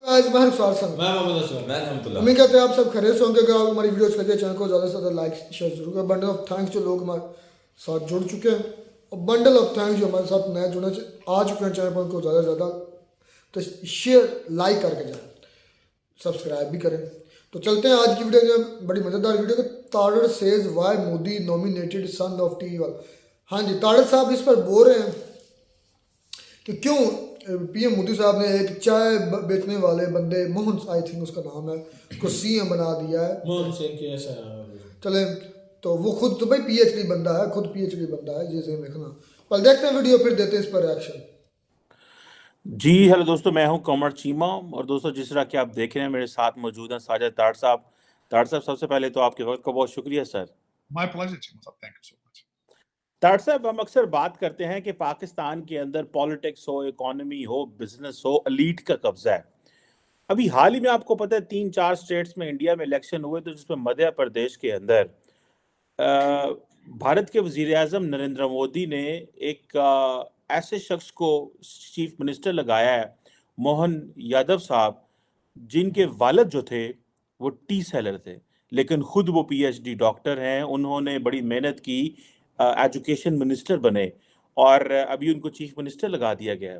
आज मैं सवाल संग मैं मोहम्मद असलम मैं रहमतुल्लाह। उम्मीद करते हैं आप सब खैरियत से होंगे। अगर आप हमारी वीडियोस लगे चैनल को ज़्यादा से ज़्यादा लाइक शेयर जरूर करें। बंडल ऑफ थैंक्स जो लोग हमारे साथ जुड़ चुके हैं और बंडल ऑफ थैंक्स जो हमारे साथ नए जुड़ने आ चुके हैं चैनल पर, उनको ज़्यादा से ज़्यादा तो शेयर लाइक करके जाएँ, सब्सक्राइब भी करें। तो चलते हैं आज की वीडियो जो बड़ी मज़ेदार वीडियो के Tharoor says why Modi nominated son of tea वाल। हाँ जी, ताड़र साहब इस पर बोल रहे हैं कि क्यों पीएम मोदी साहब ने एक चाय बेचने वाले बंदे, मोहन आई थिंक उसका नाम है, को सीएम बना दिया है। मोहन सिंह की ऐसा नाम है। चले तो वो खुद तो भाई पीएचडी बंदा है, खुद पीएचडी बंदा है, ये सही देखना। पर देखते हैं वीडियो, फिर देते हैं इस पर रिएक्शन। जी हेलो दोस्तों, मैं हूं कमर चीमा और दोस्तों जिस तरह कि आप देख रहे हैं मेरे साथ मौजूद हैं साजिद ताड़ साहब। ताड़ साहब, सबसे पहले तो आपके वक्त का बहुत शुक्रिया सर। My pleasure, Chima साहब, thank you so much. ताड़ साहब, हम अक्सर बात करते हैं कि पाकिस्तान के अंदर पॉलिटिक्स हो, इकोनॉमी हो, बिजनेस हो, एलीट का कब्जा है। अभी हाल ही में आपको पता है 3-4 स्टेट्स में इंडिया में इलेक्शन हुए, तो जिसमें मध्य प्रदेश के अंदर भारत के वजीर आज़म नरेंद्र मोदी ने एक ऐसे शख्स को चीफ मिनिस्टर लगाया है, मोहन यादव साहब, जिनके वालिद जो थे वो टी सेलर थे, लेकिन खुद वो पीएचडी डॉक्टर हैं। उन्होंने बड़ी मेहनत की, एजुकेशन मिनिस्टर बने और अभी उनको चीफ मिनिस्टर लगा दिया गया है।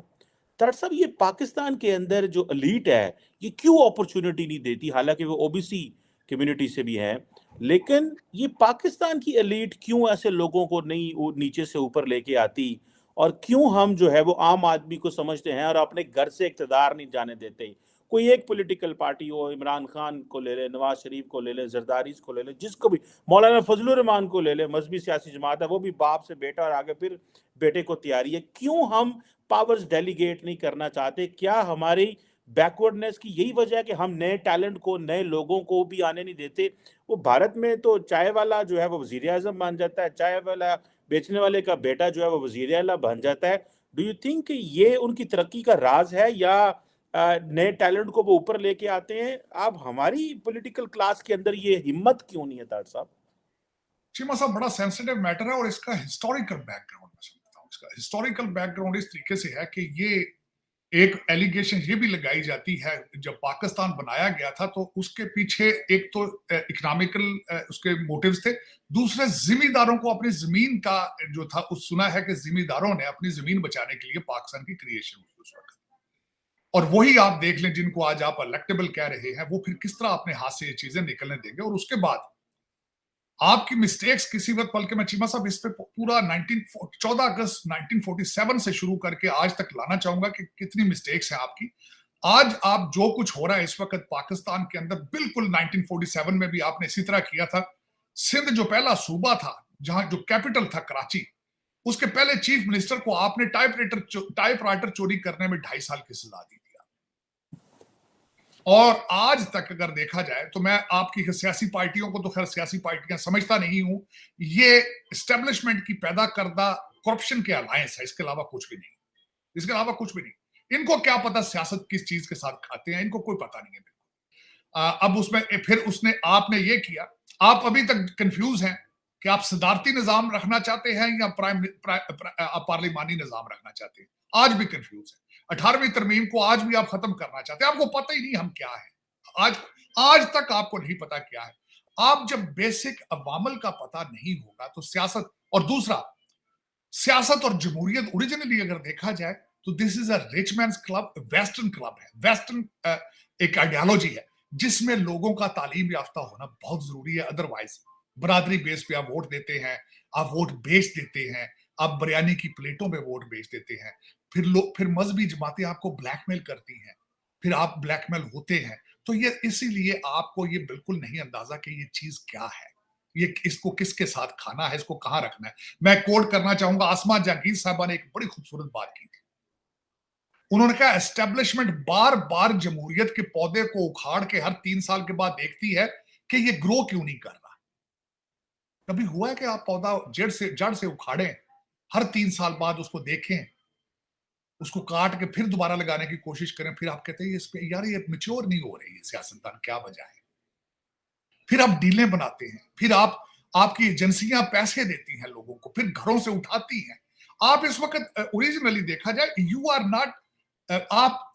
तार साहब, ये पाकिस्तान के अंदर जो एलीट है ये क्यों अपॉर्चुनिटी नहीं देती? हालांकि वो ओबीसी कम्युनिटी से भी हैं, लेकिन ये पाकिस्तान की एलीट क्यों ऐसे लोगों को नहीं नीचे से ऊपर लेके आती? और क्यों हम जो है वो आम आदमी को समझते हैं और अपने घर से इक़्तिदार नहीं जाने देते? कोई एक पॉलिटिकल पार्टी हो, इमरान खान को ले ले, नवाज शरीफ को ले ले, जरदारी को ले ले, जिसको भी, मौलाना फजलुर रहमान को ले ले, मजहबी सियासी जमात है, वो भी बाप से बेटा और आगे फिर बेटे को तैयारी है। क्यों हम पावर्स डेलीगेट नहीं करना चाहते? क्या हमारी बैकवर्डनेस की यही वजह है कि हम नए टैलेंट को, नए लोगों को भी आने नहीं देते? वो भारत में तो चाय वाला जो है वो वजीर आजम बन जाता है, चाय वाला बेचने वाले का बेटा जो है वो वजीर आला बन जाता है। डू यू थिंक ये उनकी तरक्की का राज है या नए टैलेंट को वो ऊपर लेके आते हैं? अब हमारी पॉलिटिकल क्लास के अंदर ये हिम्मत क्यों नहीं है ताड़ साहब? चीमा साहब, बड़ा सेंसिटिव मैटर है और इसका हिस्टोरिकल बैकग्राउंड मैं समझता हूँ। इसका हिस्टोरिकल बैकग्राउंड इस तरीके से है कि ये एक एलिगेशन ये भी लगाई जाती है, जब पाकिस्तान बनाया गया था तो उसके पीछे एक तो इकोनॉमिकल उसके मोटिव्स थे, दूसरे जिम्मेदारों को अपनी जमीन का जो था उस सुना है कि जिम्मेदारों ने अपनी जमीन बचाने के लिए पाकिस्तान की क्रिएशन हुई उस वक्त। और वही आप देख लें जिनको आज आप इलेक्टेबल कह रहे हैं, वो फिर किस तरह अपने हाथ से ये चीजें निकलने देंगे। और उसके बाद आपकी मिस्टेक्स किसी वक्त, बल्कि मैं चीमा साहब इस पे पूरा 14 अगस्त 1947 से शुरू करके आज तक लाना चाहूंगा कि कितनी मिस्टेक्स हैं आपकी। आज आप जो कुछ हो रहा है इस वक्त पाकिस्तान के अंदर, बिल्कुल 1947 में भी आपने इसी तरह किया था। सिंध जो पहला सूबा था, जहां जो कैपिटल था कराची, उसके पहले चीफ मिनिस्टर को आपने टाइपराइटर चोरी करने में 2.5 साल की सजा दी। और आज तक अगर देखा जाए तो मैं आपकी सियासी पार्टियों को तो खैर सियासी पार्टियां समझता नहीं हूं, ये एस्टेब्लिशमेंट की पैदा करदा करप्शन के अलायंस है, इसके अलावा कुछ भी नहीं, इसके अलावा कुछ भी नहीं। इनको क्या पता सियासत किस चीज के साथ खाते हैं, इनको कोई पता नहीं है बिल्कुल। अब उसमें फिर उसने आपने ये किया, आप अभी तक कंफ्यूज हैं कि आप सदारती निजाम रखना चाहते हैं या पार्लिमानी निजाम रखना चाहते हैं। आज भी कंफ्यूज है। 18वीं तरमीम को आज भी आप खत्म करना चाहते हैं, आपको पता ही नहीं हम क्या है। आज तक आपको नहीं पता क्या है। आप जब बेसिक अवामल का पता नहीं होगा तो सियासत, और दूसरा सियासत और जमहूरियत ओरिजिनली अगर देखा जाए तो this is a rich mains club, western club है, वेस्टर्न एक आइडियोलॉजी है जिसमें लोगों का तालीम याफ्ता होना बहुत जरूरी है। अदरवाइज बरादरी बेस पे आप वोट देते हैं, आप वोट बेच देते हैं, आप बिरयानी की प्लेटों पे वोट बेच देते हैं, फिर मजहबी जमातें आपको ब्लैकमेल करती हैं, फिर आप ब्लैकमेल होते हैं। तो ये इसीलिए आपको ये बिल्कुल नहीं अंदाजा कि ये चीज क्या है, ये इसको किसके साथ खाना है, इसको कहां रखना है। मैं कोट करना चाहूंगा, आसमा जहांगीर साहबा ने एक बड़ी खूबसूरत बात की थी। उन्होंने कहा एस्टेब्लिशमेंट बार बार जमहूरियत के पौधे को उखाड़ के हर 3 साल के बाद देखती है कि ये ग्रो क्यों नहीं कर रहा। कभी हुआ है कि आप पौधा जड़ से उखाड़ें, हर 3 साल बाद उसको देखें, उसको काट के फिर दोबारा लगाने की कोशिश करें, फिर आप कहते हैं इस पे यार ये मैच्योर नहीं हो रही है सियासतदान, क्या वजह है। फिर आप डीलें बनाते हैं, फिर आपकी एजेंसियां पैसे देती हैं लोगों को, फिर घरों से उठाती हैं। आप इस वक्त ओरिजिनली देखा जाए, यू आर नॉट आप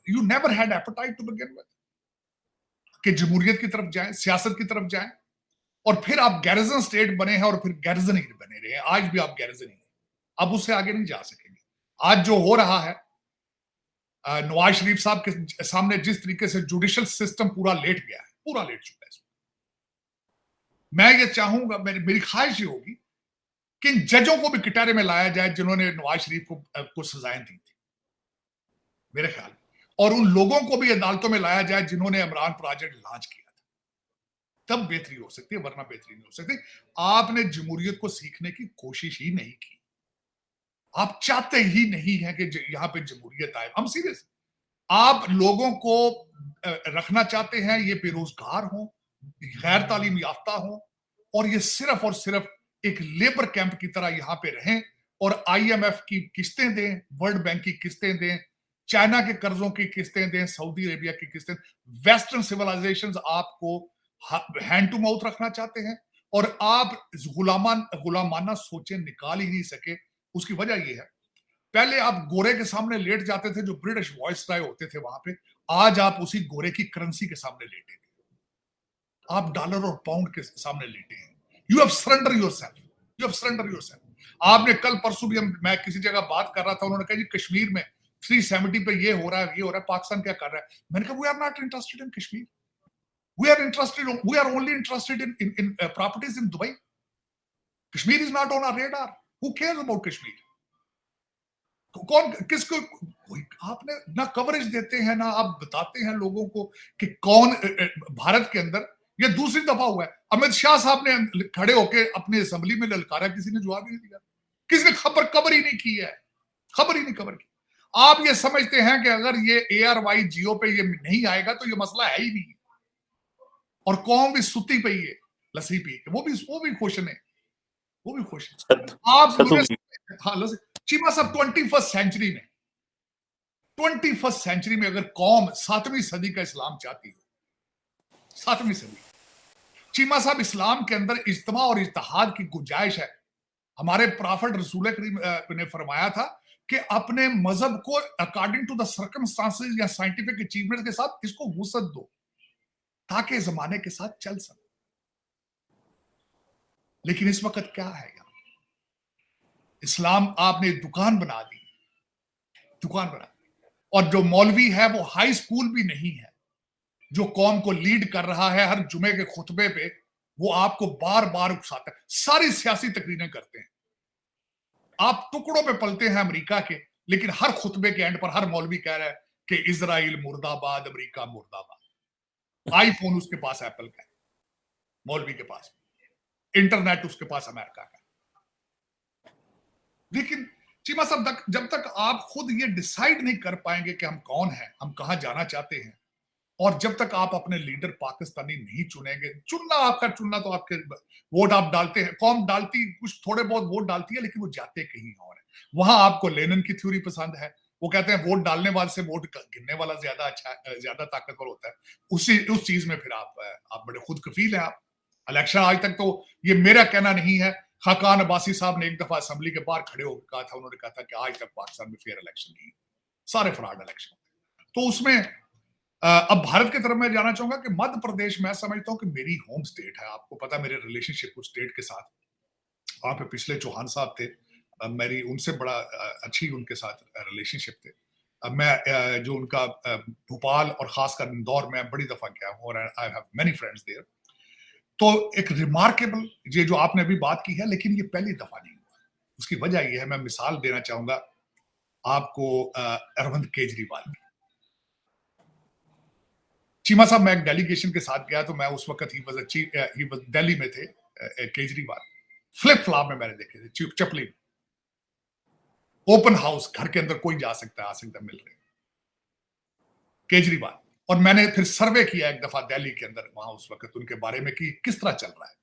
you never had appetite to begin with कि जमहूरियत की तरफ जाएं, सियासत की तरफ जाएं, और फिर आप गैरिजन स्टेट बने हैं और फिर गैरिजन ही बने रहे हैं। आज भी आप गैरिजन ही हैं, अब उससे आगे नहीं जा सकेंगे। आज जो हो रहा है, नवाज शरीफ साहब के सामने जिस तरीके से जुडिशियल सिस्टम पूरा लेट गया है, पूरा लेट चुका है। मैं ये चाहूंगा, मेरी ख्वाहिश ये होगी कि इन जजों को भी कटहरे में लाया जाए जिन्होंने नवाज शरीफ को सजाएं दी थी, मेरे ख्याल, और उन लोगों को भी अदालतों में लाया जाए जिन्होंने इमरान प्रोजेक्ट लॉन्च किया था। तब बेहतरी हो सकती है, वरना बेहतरी नहीं हो सकती। आपने जमहूरियत को सीखने की कोशिश ही नहीं की, आप चाहते ही नहीं है कि यहां पे जमहूरियत आए। हम सीरियस, आप लोगों को रखना चाहते हैं ये बेरोजगार हो, गैर तालीम याफ्ता हो, और ये सिर्फ और सिर्फ एक लेबर कैंप की तरह यहां पे रहें और IMF की किस्तें दें, वर्ल्ड बैंक की किस्तें दें, चाइना के कर्जों की किस्तें दें, सऊदी अरेबिया की किस्तें। वेस्टर्न सिविलाइजेशंस आपको हैंड टू माउथ रखना चाहते हैं और आप गुलामाना सोचें निकाल ही नहीं सके। उसकी वजह यह है, पहले आप गोरे के सामने लेट जाते थे जो ब्रिटिश वॉइसरॉय होते थे वहां पे, आज आप उसी गोरे की करेंसी के सामने लेटे थे, आप डॉलर और पाउंड के सामने लेटे हैं। You have surrender yourself, you have surrender yourself. आपने कल परसों भी, मैं किसी जगह बात कर रहा था, उन्होंने कहा जी कश्मीर में 370 पे ये हो रहा है, ये हो रहा है, पाकिस्तान क्या कर रहा है। मैंने कहा we are not interested in Kashmir, we are only interested in properties in Dubai. Kashmir is not on our radar, who cares about Kashmir. कौन किसको, आपने ना कवरेज देते हैं, ना आप बताते हैं लोगों को कि कौन भारत के अंदर, ये दूसरी दफा हुआ है। अमित शाह साहब ने खड़े होकर अपने असेंबली में ललकारा, किसी ने जवाब ही नहीं दिया, किसी ने खबर ही नहीं की है, खबर ही नहीं कवर की। आप ये समझते हैं कि अगर ये ARY जियो पे ये नहीं आएगा तो ये मसला है ही नहीं, और कौम भी सुती पे ये लस्सी पी के वो भी खुश है, वो भी खुश है। आप हाँ, चीमा साहब 21st सेंचुरी में अगर कौम 7वीं सदी का इस्लाम चाहती हो, 7वीं सदी, चीमा साहब इस्लाम के अंदर इज्तिमा और इत्तेहाद की गुंजाइश है। हमारे प्रॉफेट रसूल करीम ने फरमाया था कि अपने मजहब को अकॉर्डिंग टू द सर्कमस्टांसेस या साइंटिफिक अचीवमेंट के साथ इसको वुसअत दो ताकि जमाने के साथ चल सके। लेकिन इस वक्त क्या है, इस्लाम आपने दुकान बना दी, और जो मौलवी है वो हाई स्कूल भी नहीं है, जो कौम को लीड कर रहा है हर जुमे के खुतबे पे, वो आपको बार बार उकसाता है, सारी सियासी तकरीरें करते हैं, आप टुकड़ों पे पलते हैं अमेरिका के, लेकिन हर खुतबे के एंड पर हर मौलवी कह रहा है कि इजराइल मुर्दाबाद, अमेरिका मुर्दाबाद। आईफोन उसके पास एप्पल का है, मौलवी के पास इंटरनेट उसके पास अमेरिका का। लेकिन चीमा साहब, जब तक आप खुद ये डिसाइड नहीं कर पाएंगे कि हम कौन हैं, हम कहां जाना चाहते हैं, और जब तक आप अपने लीडर पाकिस्तानी नहीं चुनेंगे, चुनना तो आपके वोट आप डालते हैं, कौम डालती, कुछ थोड़े बहुत वोट डालती है, लेकिन वो जाते कहीं और है। वहां आपको लेनिन की थ्योरी पसंद है, वो कहते हैं वोट डालने वाले से वोट गिनने वाला ज्यादा ताकतवर होता है। उस चीज में फिर आप बड़े खुद कफील हैं। आप इलेक्शन, आज तक तो ये मेरा कहना नहीं है, खाकान अब्बासी साहब ने एक दफा असेंबली के बाहर खड़े होकर कहा था, उन्होंने कहा था कि आज तक पाकिस्तान में फेयर इलेक्शन नहीं, सारे फ्रॉड इलेक्शन। तो उसमें अब भारत की तरफ मैं जाना चाहूंगा कि मध्य प्रदेश, मैं समझता हूं कि मेरी होम स्टेट है। आपको पता मेरे रिलेशनशिप उस स्टेट के साथ, वहां पे पिछले चौहान साहब थे, मेरी उनसे बड़ा अच्छी उनके साथ रिलेशनशिप थे। मैं जो उनका भोपाल और खासकर इंदौर में बड़ी दफा गया हूँ और I have many friends there. तो एक रिमार्केबल, ये जो आपने अभी बात की है, लेकिन ये पहली दफा नहीं हुआ। उसकी वजह यह है, मैं मिसाल देना चाहूंगा आपको अरविंद केजरीवाल की। चीमा साहब, मैं एक डेलीगेशन के साथ गया, तो मैं उस वक्त ही वॉज दिल्ली में थे केजरीवाल, फ्लिप फ्लॉप में मैंने देखे थे, चपली में, ओपन हाउस, घर के अंदर कोई जा सकता है, आ सकता है, मिल रहे केजरीवाल। और मैंने फिर सर्वे किया एक दफा दिल्ली के अंदर, वहां उस वक्त उनके बारे में कि किस तरह चल रहा है।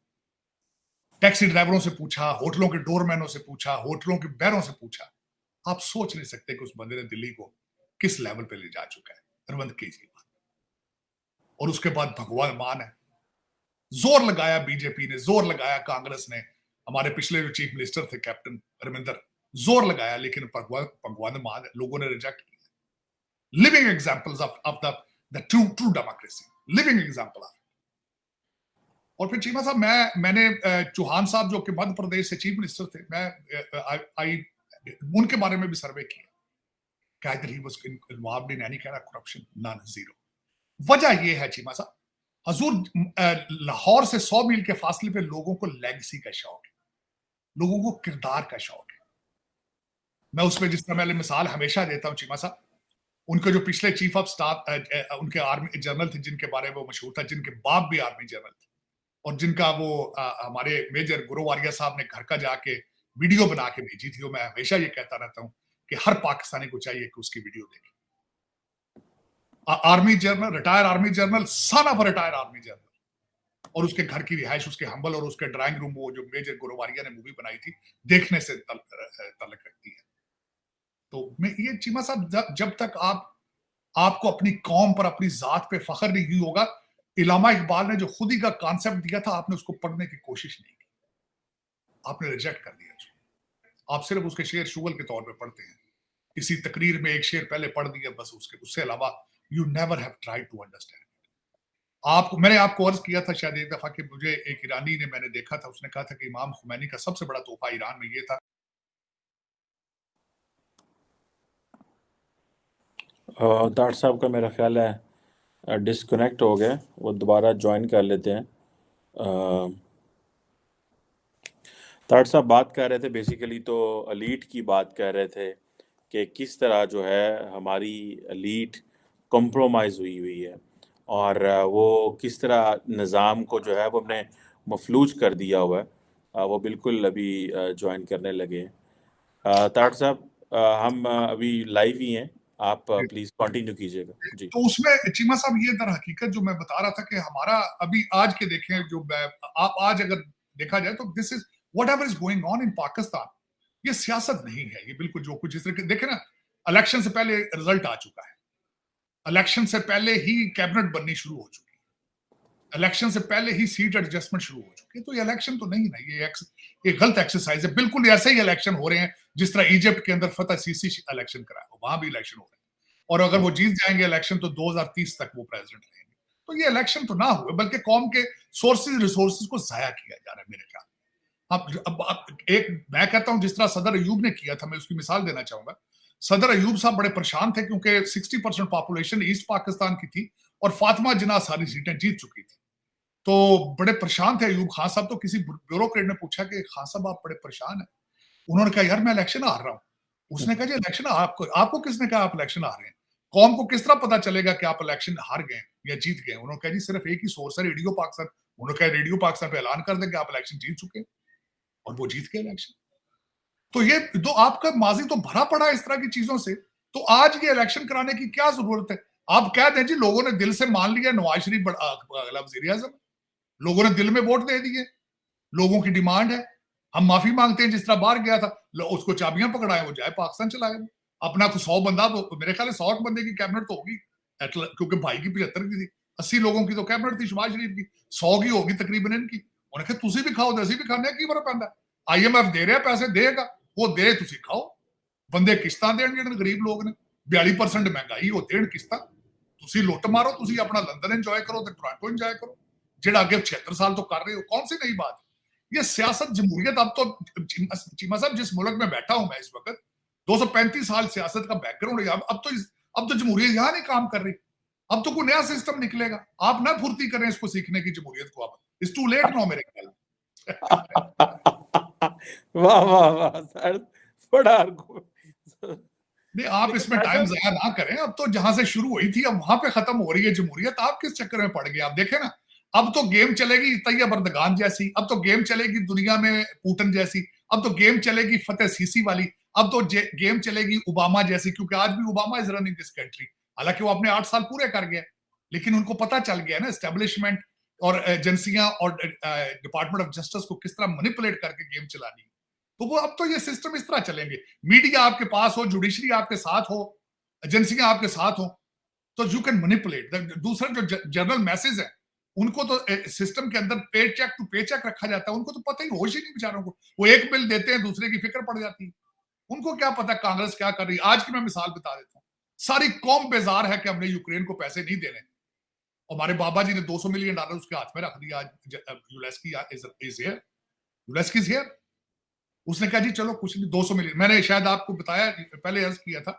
टैक्सी ड्राइवरों से पूछा, होटलों के डोरमैनों से पूछा, होटलों के बैरों से पूछा। आप सोच नहीं सकते कि उस बंदे ने दिल्ली को किस लेवल पे ले जा चुका है, अरविंद केजरीवाल। और उसके बाद भगवान मान है, जोर लगाया बीजेपी ने, जोर लगाया कांग्रेस ने, हमारे पिछले जो चीफ मिनिस्टर थे कैप्टन अमरिंदर, जोर लगाया, लेकिन भगवान मान है, लोगों ने रिजेक्ट किया। living examples of the true democracy, living example of it. और फिर चीमा साहब मैंने चौहान साहब जो कि मध्य प्रदेश से चीफ मिनिस्टर थे, मैं उनके बारे में भी सर्वे किया। either he was involved in any kind of corruption, none, zero। वजह ये है चीमा साहब, हजूर लाहौर से 100 मील के फासले पे लोगों को लेगेसी का शौक है, लोगों को किरदार का शौक है। मैं उसमें जिस तरह मैं मिसाल हमेशा देता हूँ चीमा साहब, उनके जो पिछले चीफ ऑफ स्टाफ उनके आर्मी जनरल थे जिनके बारे में वो मशहूर था, जिनके बाप भी आर्मी जनरल थे, और जिनका वो हमारे मेजर गुरुवारिया साहब ने घर का जाके वीडियो बना के भेजी थी। मैं हमेशा ये कहता रहता हूँ कि हर पाकिस्तानी को चाहिए कि उसकी वीडियो देखे। Army general, retire army general, son of retire army general, और उसके घर की रिहाइश, उसके हम्बल और उसके ड्राइंग रूम, वो जो मेजर गुरुवारिया ने मूवी बनाई थी, देखने से तल्लक रखती है। तो मैं ये चीमा साहब, जब तक आपको अपनी कौम पर, अपनी जात पे फख्र नहीं होगा, इलामा इकबाल ने जो खुदी का कॉन्सेप्ट दिया था, आपने उसको पढ़ने की कोशिश नहीं की, आपने रिजेक्ट कर दिया। आप सिर्फ उसके शेर शुगल के तौर पे पढ़ते हैं, किसी तकरीर में एक शेर पहले पढ़ दिया बस, उससे अलावा you never have tried to understand. मैंने आपको अर्ज किया था शायद एक दफा कि मुझे एक ईरानी ने, मैंने देखा था, उसने कहा था कि इमाम खुमैनी का सबसे बड़ा तोहफा ईरान में ये था। डॉक्टर साहब का मेरा ख्याल है डिस्कनेक्ट हो गए, वो दोबारा ज्वाइन कर लेते हैं। डॉक्टर साहब बात कर रहे थे बेसिकली, तो एलीट की बात कर रहे थे कि किस तरह जो है हमारी एलीट कॉम्प्रोमाइज़ हुई है, और वो किस तरह निज़ाम को जो है वो हमने मफलूज कर दिया हुआ है। वो बिल्कुल अभी ज्वाइन करने लगे हैं। डॉक्टर साहब हम अभी लाइव ही हैं, आप प्लीज कंटिन्यू कीजिएगा जी। तो उसमें चीमा साहब ये दर हकीकत जो मैं बता रहा था कि हमारा अभी आज के देखें, जो आप आज अगर देखा जाए तो this is whatever is going on in Pakistan, ये सियासत नहीं है, ये बिल्कुल जो कुछ इस तरह देखे ना, इलेक्शन से पहले रिजल्ट आ चुका है, इलेक्शन से पहले ही कैबिनेट बननी शुरू हो चुकी है, इलेक्शन से पहले ही सीट एडजस्टमेंट शुरू हो चुकी है। तो ये इलेक्शन तो नहीं ना, ये गलत एक्सरसाइज है। बिल्कुल ऐसे ही इलेक्शन हो रहे हैं जिस तरह इजिप्ट के अंदर फतह सीसी इलेक्शन कराया, वहां भी इलेक्शन हो रहे हैं, और अगर वो जीत जाएंगे इलेक्शन तो 2030 तक वो प्रेसिडेंट रहेंगे। तो ये इलेक्शन तो ना हुए, बल्कि कौम के सोर्सेज रिसोर्सेज को जाया किया जा रहा है मेरे ख्याल। अब एक मैं कहता हूं जिस तरह सदर अयूब ने किया था, मैं उसकी मिसाल देना चाहूंगा। सदर अयूब साहब बड़े परेशान थे क्योंकि 60% पॉपुलेशन ईस्ट पाकिस्तान की थी और फातिमा जिन्ना सारी सीटें जीत चुकी थी, तो बड़े परेशान थे अयूब खान साहब। तो किसी ब्यूरोक्रेट ने पूछा कि खान साहब आप बड़े परेशान हैं? उन्होंने कहा यार मैं इलेक्शन हार रहा हूं। उसने कहा जी इलेक्शन आपको किसने कहा आप इलेक्शन हार रहे हैं? कौम को किस तरह पता चलेगा कि आप इलेक्शन हार गए या जीत गए? उन्होंने कहा जी सिर्फ एक ही सोर्स है, रेडियो पाकिस्तान। उन्होंने कहा रेडियो पाकिस्तान पे ऐलान कर दें कि आप इलेक्शन जीत चुके हैं, और वो जीत गए इलेक्शन। तो ये तो आपका माजी तो भरा पड़ा है इस तरह की चीजों से। तो आज ये इलेक्शन कराने की क्या जरूरत है? आप कह दें जी लोगों ने दिल से मान लिया नवाज शरीफ अगला वजीर आजम, लोगों ने दिल में वोट दे दिए, लोगों की डिमांड है, हम माफी मांगते हैं। जिस तरह बाहर गया था, उसको चाबियां पकड़ाए, वो जाए पाकिस्तान चलाए अपना। को 100 बंदा, तो मेरे ख्याल 100 बंदे की कैबिनेट तो होगी, क्योंकि भाई की 75 की थी, 80 लोगों की तो कैबिनेट थी शहबाज शरीफ की, 100 की होगी तकरीबन इनकी। उन्होंने कहा तुसी भी खाओ, दसी भी खाने की फर्क पैंदा, IMF दे रहा पैसे, देगा वो दे, तुसी खाओ। बंदे किस्तां देण, जेडे गरीब लोग ने 42% महंगाई, वो देण किस्तां, तुसी लुट मारो, तुसी अपना लंदन एंजॉय करो ते टोरंटो एंजॉय करो, जेड़ा आगे 76 साल तो कर रहे हो। कौन सी नई बात? ये सियासत जमहूरियत। अब तो चीमा साहब जिस मुल्क में बैठा हूं मैं इस वक्त, 235 साल सियासत का बैकग्राउंड है। अब तो जमहूरियत यहां नहीं काम कर रही, अब तो कोई नया सिस्टम निकलेगा। आप ना फुर्ती करें इसको सीखने की जमहूरियत को, अब इट्स टू लेट नो मेरे ख्याल। वाह वाह वाह सर, बड़ा नहीं, आप इसमें टाइम जाया ना करें। अब तो जहां से शुरू हुई थी अब वहां पे खत्म हो रही है जमहूरियत। आप किस चक्कर में पड़ गए? आप देखें ना, अब तो गेम चलेगी तैयब अर्दगान जैसी, अब तो गेम चलेगी दुनिया में पुतिन जैसी, अब तो गेम चलेगी फतेह सीसी वाली, अब तो गेम चलेगी ओबामा जैसी, क्योंकि आज भी Obama is running this country. हालांकि वो अपने 8 साल पूरे कर गए, लेकिन उनको पता चल गया ना एस्टेब्लिशमेंट और एजेंसियां और डिपार्टमेंट ऑफ जस्टिस को किस तरह मैनिपुलेट करके गेम चलानी। तो वो अब तो ये सिस्टम इस तरह चलेंगे, मीडिया आपके पास हो, जुडिशरी आपके साथ हो, एजेंसियां आपके साथ हो, तो यू कैन मैनिपुलेट। दूसरा जो जनरल मैसेज है, उनको तो सिस्टम के अंदर पे चेक टू पे चेक रखा जाता है, उनको तो पता ही होश ही नहीं बेचारों को। वो एक बिल देते हैं, दूसरे की फिक्र पड़ जाती है, उनको क्या पता कांग्रेस क्या कर रही है। आज की मैं मिसाल बता देता हूँ, सारी कौम बेजार है कि हमने यूक्रेन को पैसे नहीं देने। हमारे बाबा जी ने $200 मिलियन उसके हाथ में रख दिया। यूलेस्की इज हियर। उसने कहा जी चलो कुछ नहीं, 200 मिलियन। मैंने शायद आपको बताया, पहले अर्ज किया था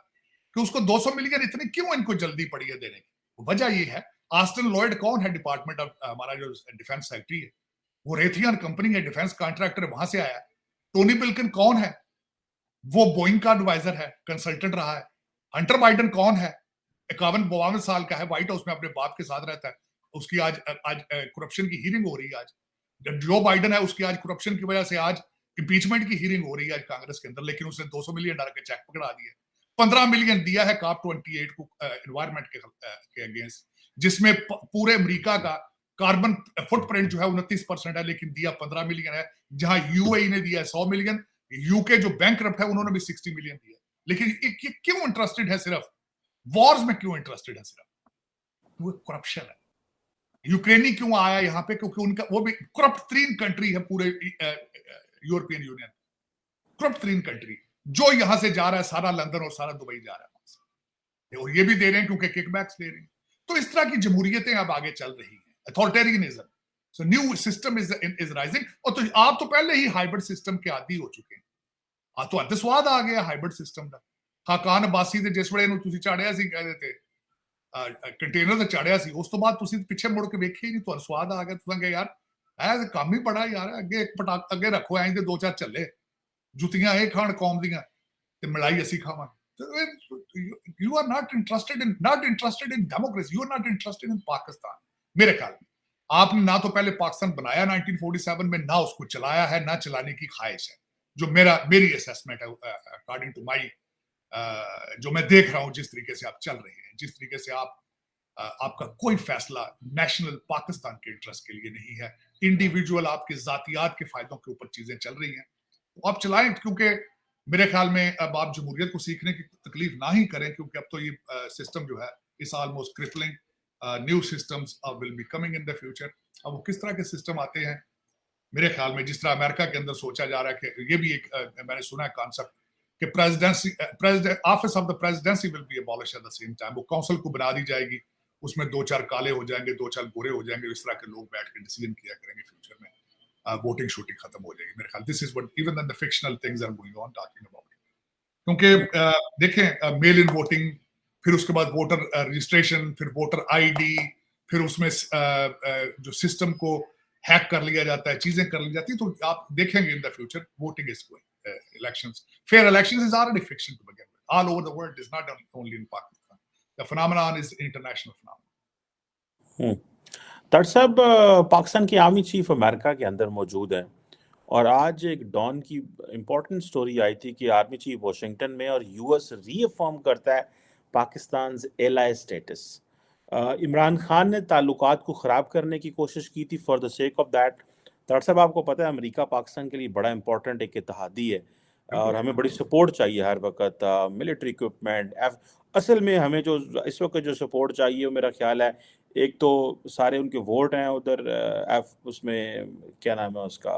कि उसको 200 मिलियन इतने क्यों इनको जल्दी पड़ी है देने की। वजह ये है, आस्टन लॉयड कौन है डिपार्टमेंट ऑफ हमारा जो डिफेंस सेक्रेटरी है, वो रेथियन कंपनी है, डिफेंस कॉन्ट्रैक्टर, वहां से आया है। टोनी बिल्किन कौन है, वो बोइंग का एडवाइजर है, कंसल्टेंट रहा है। हंटर बाइडन कौन है, 51-52 साल का है, व्हाइट हाउस में अपने बाप के साथ रहता है। उसकी आज करप्शन की हीयरिंग हो रही है। आज जो बाइडन है उसकी आज करप्शन की वजह से आज इंपीचमेंट की हीयरिंग हो रही है आज कांग्रेस के अंदर, लेकिन उसने 200 मिलियन डॉलर के चेक पकड़ा दिए। 15 मिलियन दिया है COP 28 को एनवायरमेंट के अगेंस्ट, जिसमें पूरे अमेरिका का कार्बन फुटप्रिंट जो है 29% है, लेकिन दिया 15 मिलियन है। जहां यूएई ने दिया 100 मिलियन, यूके जो बैंकरप्ट है उन्होंने भी 60 मिलियन दिया। लेकिन ये क्यों इंटरेस्टेड है सिर्फ वॉर्स में, क्यों इंटरेस्टेड है सिर्फ, वो करप्शन है। यूक्रेनी क्यों आया यहाँ पे, क्योंकि उनका वो भी करप्ट तरीन कंट्री है पूरे यूरोपियन यूनियन, करप्ट तरीन कंट्री। जो यहां से जा रहा है सारा लंदन और सारा दुबई जा रहा है वहां से, और ये भी दे रहे हैं क्योंकि किकबैक्स दे रहे हैं। तो इस तरह की जमहूरियतें अब आगे चल रही हैं, authoritarianism. So new system is rising. और तो आप तो पहले ही हाइब्रिड सिस्टम के आदी हो चुके हैं। तो अद्ध स्वाद आ गया हाइब्रिड सिस्टम का। ਖਾਕਾਨ ਅਬਾਸੀ ਦੇ ਜਿਸ ਵੇਲੇ ਨੂੰ ਤੁਸੀਂ ਚਾੜਿਆ ਸੀ, ਕਹਿੰਦੇ ਤੇ ਕੰਟੇਨਰ ਤੇ ਚਾੜਿਆ ਸੀ, ਉਸ ਤੋਂ ਬਾਅਦ ਤੁਸੀਂ ਪਿੱਛੇ ਮੁੜ ਕੇ ਵੇਖਿਆ ਹੀ ਨਹੀਂ, ਤੁਹਾਨੂੰ ਸਵਾਦ ਆ ਗਿਆ। ਤੁਸੀਂ ਕਹੇ ਯਾਰ ਇਹ ਕੰਮ ਹੀ ਬੜਾ ਯਾਰ, ਅੱਗੇ ਇੱਕ ਪਟਾਕ ਅੱਗੇ ਰੱਖੋ, ਐਂ ਦੇ 2-4 ਚੱਲੇ, ਜੁੱਤੀਆਂ ਇਹ ਖਾਣ ਕੌਮ ਦੀਆਂ ਤੇ ਮਲਾਈ ਅਸੀਂ ਖਾਵਾਂਗੇ। You are not interested in democracy, you are not interested in Pakistan। मेरे ख्याल में आपने ना तो पहले पाकिस्तान बनाया 1947 में, ना उसको चलाया है, ना चलाने की ख्वाहिश है। जो मेरी असेसमेंट है अकॉर्डिंग टू माई, जो मैं देख रहा हूं जिस तरीके से आप चल रहे हैं, जिस तरीके से आपका कोई फैसला नेशनल पाकिस्तान के इंटरेस्ट के लिए नहीं है, इंडिविजुअल आपके जातियात के फायदों के ऊपर चीजें चल रही हैं, तो आप चलाएं। क्योंकि मेरे ख्याल में अब आप जमहूरियत को सीखने की तकलीफ ना ही करें, क्योंकि अब तो ये सिस्टम जो है इस almost crippling. New systems will be coming in the future. अब वो किस तरह के सिस्टम आते हैं, मेरे ख्याल में जिस तरह अमेरिका के अंदर सोचा जा रहा है कि ये भी एक मैंने सुना है कॉन्सेप्ट कि office of the presidency will be abolish eight the same time. वो काउंसिल को बना दी जाएगी, उसमें 2-4 काले हो जाएंगे, 2-4 गोरे हो जाएंगे, इस तरह के लोग बैठ के डिसीजन किया करेंगे फ्यूचर में। वोटिंग शूटिंग खत्म हो जाएगी मेरे ख्याल। This is what even the fictional things are going on talking about. क्योंकि देखें मेल इन वोटिंग, फिर उसके बाद वोटर रजिस्ट्रेशन, फिर वोटर आईडी, फिर उसमें जो सिस्टम को हैक कर लिया जाता है, चीजें कर ली जाती है। तो आप देखेंगे in the future voting is going, elections, fair elections is already fiction to begin with all over the world, is not only in Pakistan. The phenomenon is international phenomenon. Doctor साहब, पाकिस्तान की आर्मी चीफ अमेरिका के अंदर मौजूद है, और आज एक don की इम्पोर्टेंट स्टोरी आई थी कि आर्मी चीफ वाशिंगटन में, और यूएस रीअफर्म करता है पाकिस्तान एलाई स्टेटस। इमरान खान ने ताल्लुकात को ख़राब करने की कोशिश की थी for the sake of that. Doctor साहब, आपको पता है अमेरिका पाकिस्तान के लिए बड़ा इंपॉर्टेंट एक इत्तेहादी है, और हमें बड़ी सपोर्ट चाहिए हर वक्त, मिलिट्री इक्विपमेंट। असल में हमें जो इस वक्त जो सपोर्ट चाहिए वो मेरा ख्याल है, एक तो सारे उनके वोट हैं उधर उसमें क्या नाम है उसका,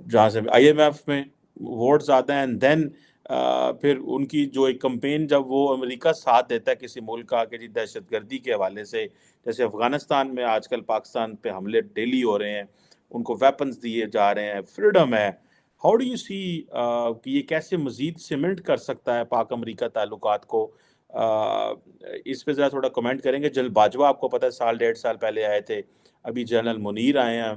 जहाँ से IMF में वोट ज़्यादा हैं, एंड देन फिर उनकी जो एक कंपेन, जब वो अमेरिका साथ देता है किसी मुल्क का कि जी दहशतगर्दी के हवाले से, जैसे अफ़गानिस्तान में आजकल पाकिस्तान पे हमले डेली हो रहे हैं, उनको वेपन्स दिए जा रहे हैं, फ्रीडम है। हाउ डू यू सी कि ये कैसे मज़ीद सीमेंट कर सकता है पाक अमेरिका ताल्लुकात को? इस पे ज़रा थोड़ा कमेंट करेंगे। जनरल बाजवा आपको पता है 1.5 साल पहले आए थे, अभी जनरल मुनीर आए हैं।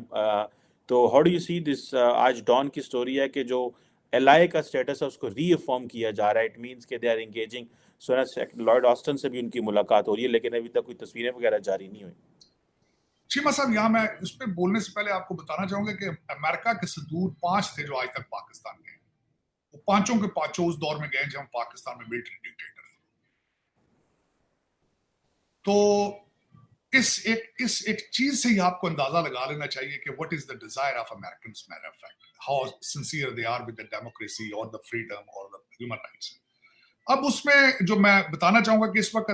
तो how do you see this? आज डॉन की स्टोरी है कि जो एलआई का स्टेटस है उसको रीअफर्म किया जा रहा है। इट मींस कि they are engaging. Lloyd Austin से भी उनकी मुलाकात हो रही है, लेकिन अभी तक कोई तस्वीरें वगैरह जारी नहीं हुई। चीमा साहब, यहाँ मैं इस पर बोलने से पहले आपको बताना चाहूंगा कि अमेरिका के सदूर 5 थे जो आज तक पाकिस्तान गए। वो पांचों के पांचों उस दौर में गए जब पाकिस्तान में मिलिट्री डिक्टेटर थे। तो इस एक चीज से ही आपको अंदाजा लगा लेना चाहिए कि what is the desire of Americans, matter of fact, how sincere they are with the democracy और द फ्रीडम और द ह्यूमन राइट्स। अब उसमें जो मैं बताना चाहूंगा कि इस वक्त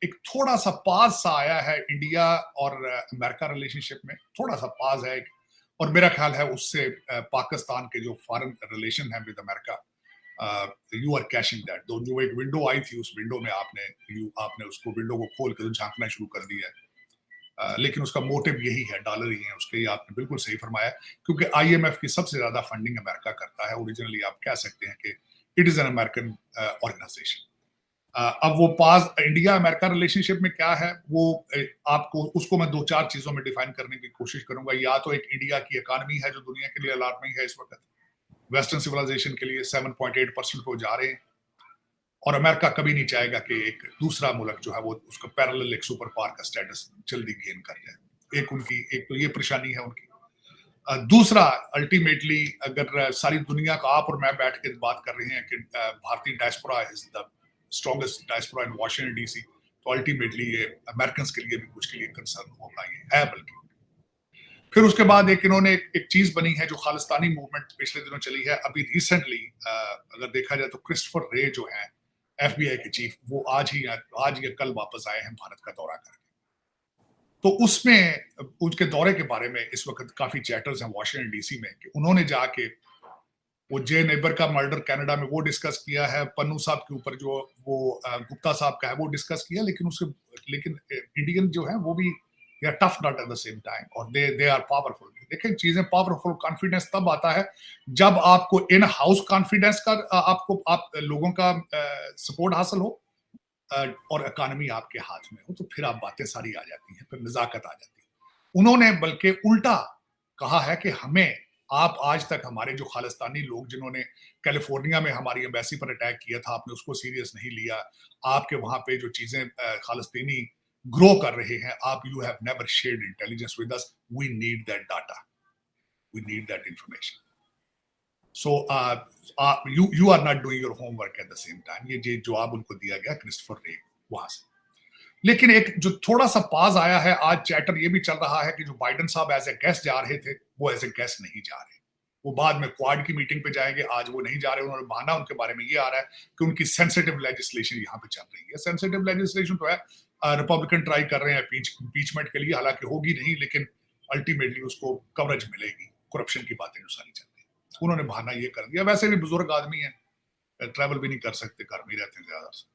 एक थोड़ा सा पाज सा आया है इंडिया और अमेरिका रिलेशनशिप में, थोड़ा सा पाज है, और मेरा ख्याल है उससे पाकिस्तान के जो फॉरेन रिलेशन है with America you are cashing that. जो एक विंडो आई थी, उस विंडो में आपने उसको विंडो को खोल कर झांकना शुरू कर दिया है। लेकिन उसका मोटिव यही है, डॉलर ही है उसके। ये आपने बिल्कुल सही फरमाया, क्योंकि IMF की सबसे ज्यादा फंडिंग अमेरिका करता है। ओरिजिनली आप कह सकते हैं कि it is an American organisation. अब वो पास इंडिया अमेरिका रिलेशनशिप में क्या है, वो आपको उसको मैं 2-4 चीजों में डिफाइन करने की कोशिश करूंगा। या तो एक इंडिया की इकानमी है जो दुनिया के लिए अलार्मिंग है इस वक्त, वेस्टर्न सिविलाइजेशन के लिए 7.8% पे जा रहे हैं, और अमेरिका कभी नहीं चाहेगा कि एक दूसरा मुल्क जो है वो उसका पैरेलल एक सुपर पावर का स्टेटस जल्दी गेन कर जाए। एक तो ये परेशानी है उनकी। दूसरा, अल्टीमेटली अगर सारी दुनिया का आप और मैं बैठ के बात कर रहे हैं कि भारतीय diaspora is the strongest diaspora in Washington DC, तो अल्टीमेटली ये अमेरिकन के लिए भी कुछ के लिए कंसर्न होना ये है। बल्कि फिर उसके बाद इन्होंने एक चीज बनी है जो खालिस्तानी मूवमेंट पिछले दिनों चली है। अभी रिसेंटली अगर देखा जाए तो क्रिस्टोफर रे जो है FBI के चीफ, वो आज या कल वापस आए हैं भारत का दौरा करके। तो उसमें उनके दौरे के बारे में इस वक्त काफी चैटर्स हैं वाशिंगटन DC में कि उन्होंने जाके वो जे नेबर का मर्डर कनाडा में वो डिस्कस किया है, पन्नू साहब के ऊपर जो वो गुप्ता साहब का है वो डिस्कस किया, लेकिन इंडियन जो है वो भी they are tough not at the same time, और दे आर पावरफुल। देखें, चीजें पावरफुल कॉन्फिडेंस तब आता है जब आपको इन हाउस कॉन्फिडेंस का आप लोगों का सपोर्ट हासिल हो और इकानमी आपके हाथ में हो, तो फिर आप बातें सारी आ जाती हैं, फिर नजाकत आ जाती है। उन्होंने बल्कि उल्टा कहा है कि हमें आप आज तक हमारे जो खालिस्तानी लोग जिन्होंने कैलिफोर्निया में हमारी एम्बेसी पर अटैक किया था, आपने उसको सीरियस नहीं लिया। आपके वहां पे जो चीजें खालिस्तानी ग्रो कर रहे हैं, आप you have never shared intelligence with us. We need that data, we need that information. So you are not doing your homework at the same time. ये जवाब उनको दिया गया क्रिस्टोफर रे वहां से। लेकिन एक जो थोड़ा सा पाज आया है, आज चैटर ये भी चल रहा है कि जो बाइडेन साहब एज ए गेस्ट जा रहे थे, वो एज ए गेस्ट नहीं जा रहे, वो बाद में क्वाड की मीटिंग पे जाएंगे। आज वो नहीं जा रहे। उन्होंने बहाना उनके बारे में ये आ रहा है कि उनकी सेंसिटिव लेजिस्लेशन यहाँ पे चल रही है। सेंसिटिव लेजिस्लेशन तो है, रिपब्लिकन ट्राई कर रहे हैं इम्पीचमेंट के लिए, हालांकि होगी नहीं, लेकिन अल्टीमेटली उसको कवरेज मिलेगी। करप्शन की बातें जो सारी चल रही है, उन्होंने बहाना ये कर दिया। वैसे भी बुजुर्ग आदमी है, ट्रैवल भी नहीं कर सकते, घर में रहते हैं ज्यादा से।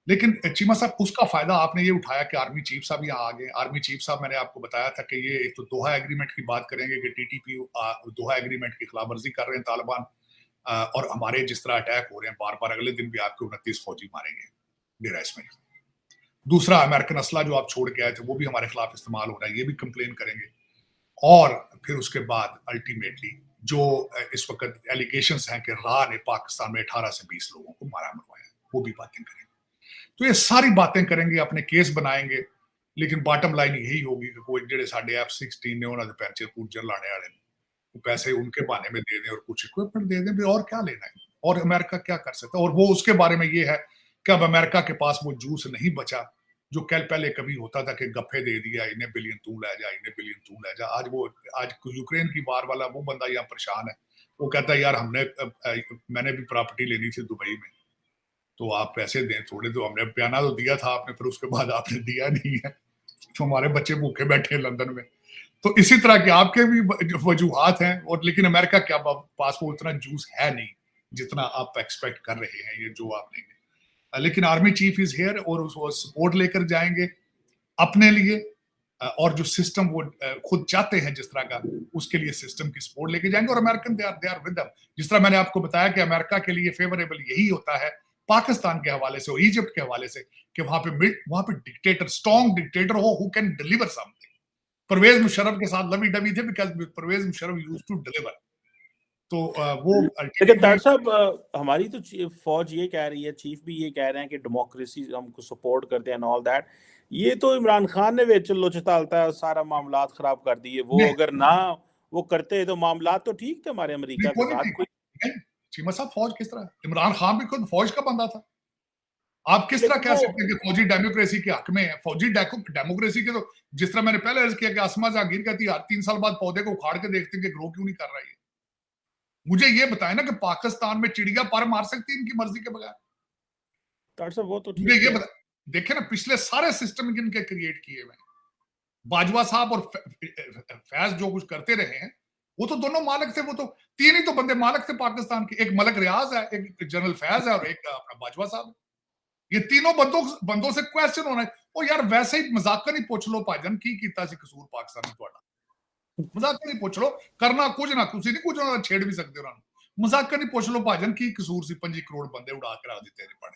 लेकिन चीमा साहब, उसका फायदा आपने ये उठाया कि आर्मी चीफ साहब यहाँ आ गए। आर्मी चीफ साहब, मैंने आपको बताया था कि ये एक तो दोहा एग्रीमेंट की बात करेंगे कि TTP दोहा एग्रीमेंट की खिलाफवर्जी कर रहे हैं तालिबान, और हमारे जिस तरह अटैक हो रहे हैं बार बार, अगले दिन भी आपके 29 फौजी मारे गए डेरा इस्माइल। दूसरा, अमेरिकन असला जो आप छोड़ के आए थे वो भी हमारे खिलाफ इस्तेमाल हो रहा है, ये भी कंप्लेन करेंगे। और फिर उसके बाद अल्टीमेटली जो इस वक्त एलिगेशंस हैं कि राह ने पाकिस्तान में 18 से 20 लोगों को मारा मरवाया, वो भी बातें करेंगे। तो ये सारी बातें करेंगे, अपने केस बनाएंगे। लेकिन बॉटम लाइन यही होगी कि कोई जेडे साडे F-16 ने उन्होंने पैसे पूजर लाने वाले पैसे उनके बहाने में दे दें और कुछ इक्विपमेंट दे दें भी, और क्या लेना है, और अमेरिका क्या कर सकता है। और वो उसके बारे में ये है कि अब अमेरिका के पास वो जूस नहीं बचा जो कल पहले कभी होता था कि गप्फे दे दिया, इन्हें बिलियन तू ले जा, इन्हें बिलियन तू ले जा। आज यूक्रेन की वार वाला वो बंदा यहाँ परेशान है, वो कहता है यार मैंने भी प्रॉपर्टी लेनी थी दुबई में, तो आप पैसे दें थोड़े, तो हमने बयाना तो दिया था आपने, फिर उसके बाद आपने दिया नहीं है, तो हमारे बच्चे भूखे बैठे हैं लंदन में। तो इसी तरह के आपके भी वजूहात हैं। और लेकिन अमेरिका के पास वो उतना जूस है नहीं जितना आप एक्सपेक्ट कर रहे हैं, ये जो आप लेंगे। लेकिन आर्मी चीफ इज हियर, और उसको सपोर्ट लेकर जाएंगे अपने लिए, और जो सिस्टम वो खुद चाहते हैं जिस तरह का, उसके लिए सिस्टम की सपोर्ट लेके जाएंगे। और American they are with them. जिस तरह मैंने आपको बताया कि अमेरिका के लिए फेवरेबल यही होता है पाकिस्तान के हवाले से और इजिप्ट के हवाले से कि वहां पे डिक्टेटर, स्ट्रॉन्ग डिक्टेटर हो who can deliver something. Pervez Musharraf के साथ लवी डवी थे because Pervez Musharraf used to deliver. तो वो लेकिन डॉक्टर साहब, हमारी तो फौज ये कह रही है, चीफ भी ये कह रहे हैं कि डेमोक्रेसी हमको सपोर्ट करते हैं, ऑल दैट। ये तो इमरान खान ने विच लोचतालता है, सारा मामलात खराब कर दिए। वो अगर ना वो करते तो मामलात तो ठीक थे हमारे अमेरिका के साथ। कोई चीमा साहब, फौज किस तरह, इमरान खान भी खुद फौज का बंदा था। आप किस तरह कह सकते हैं कि फौजी डेमोक्रेसी के हक में है? फौजी डेमोक्रेसी के तो, जिस तरह मैंने पहले अर्ज किया कि आसमा जहांगीर कहती है हर 3 साल बाद पौधे को उखाड़ के देखते हैं कि ग्रो क्यों नहीं कर रहा है। मुझे ये बताए ना कि पाकिस्तान में चिड़िया पर मार सकती है इनकी मर्जी के बगैर? डॉक्टर साहब, वो तो मुझे ये बता, देखे ना पिछले सारे सिस्टम इनके क्रिएट किए हुए, बाजवा साहब और फैज जो कुछ करते रहे हैं, वो तो दोनों मालिक थे, वो तो तीन ही तो बंदे मालिक थे पाकिस्तान के, एक मलक रियाज है, एक जनरल फैज है और एक अपना बाजवा साहब। ये तीनों बंदों से क्वेश्चन होना है। ओ यार वैसे ही मजाक नहीं पूछ लो भाजन की कीता सी कसूर पाकिस्तान ਤੁਹਾਡਾ, मजाक नहीं पूछ लो, करना कुछ ना कुछ नहीं, कुछ ना छेड़ भी सकते हो, मजाक नहीं पूछ लो भाजन की कसूर सी 25 करोड़ बंदे उड़ा के रख दिते ने पड़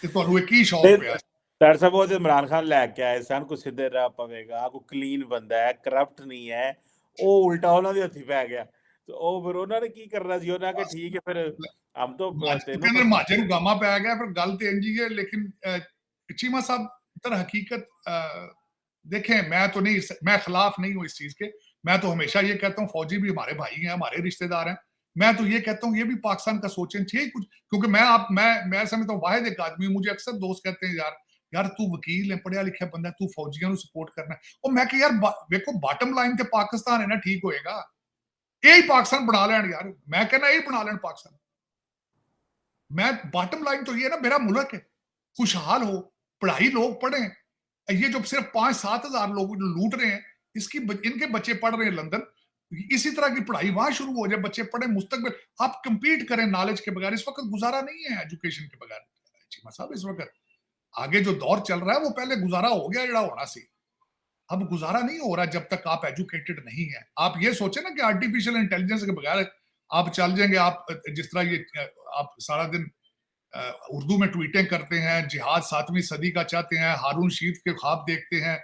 ਤੇ ਤੁਹਾਨੂੰ ਇਹ ਕੀ ਸ਼ੌਕ ਪਿਆ? ਡਾਕਟਰ ਸਾਹਿਬ ਉਹ ਤੇ ਇਮਰਾਨ ਖਾਨ ਲੈ ਕੇ ਆਏ ਸਨ, ਕੋਈ ਸਿੱਧੇ ਰਾਹ ਪਵੇਗਾ, ਕੋਈ ਕਲੀਨ ਬੰਦਾ ਹੈ, ਕਰਪਟ ਨਹੀਂ ਹੈ, ਉਹ ਉਲਟਾ ਉਹਨਾਂ ਦੇ ਹੱਥੀ ਪੈ ਗਿਆ। ਤੇ ਉਹ ਫਿਰ ਉਹਨਾਂ ਨੇ ਕੀ ਕਰਨਾ ਸੀ, ਉਹਨਾਂ ਕਿ ਠੀਕ ਹੈ ਫਿਰ ਹਮ ਤੋਂ ਕਹਿੰਦੇ ਮਾਝੇ ਨੂੰ ਗਾਮਾ ਪੈ ਗਿਆ। ਫਿਰ ਗੱਲ ਤੇ ਇੰਜ ਹੀ ਹੈ। ਲੇਕਿਨ चीमा साहब तर हकीकत देखें, मैं खिलाफ नहीं हूं इस चीज के। मैं तो हमेशा ये कहता हूं फौजी भी हमारे भाई हैं, हमारे रिश्तेदार हैं। मैं तो ये कहता हूं ये भी पाकिस्तान का सोचें चाहिए कुछ, क्योंकि मैं समझता हूं वाहिद एक आदमी, मुझे अक्सर दोस्त कहते हैं यार तू वकील है, पढ़िया लिखा बंदा, तू फौजियों को सपोर्ट करना है। और मैं कि यार देखो बॉटम लाइन ते पाकिस्तान है ना, ठीक होएगा, यही पाकिस्तान बना लें यार। मैं कहना यही बना लें पाकिस्तान। मैं बॉटम लाइन तो ये ना, मेरा मुल्क है, खुशहाल हो, पढ़ाई लोग पढ़े। ये जो सिर्फ 5-7 हजार लोग जो लूट रहे हैं, इनके बच्चे पढ़ रहे हैं लंदन, इसी तरह की पढ़ाई वहां शुरू हो जाए, बच्चे पढ़े, मुस्तकबिल आप कंपीट करें नॉलेज के बगैर। इस वक्त गुजारा नहीं है एजुकेशन के बगैर चीमा साहब। इस वक्त आगे जो दौर चल रहा है वो पहले गुजारा हो गया जड़ा होना सी, अब गुजारा नहीं हो रहा जब तक आप एजुकेटेड नहीं है। आप ये सोचे ना कि आर्टिफिशियल इंटेलिजेंस के बगैर आप चल जाएंगे। आप जिस तरह ये आप सारा दिन उर्दू में ट्वीटें करते हैं, जिहाद 7वीं सदी का चाहते हैं, हारून शीफ के ख्वाब देखते हैं,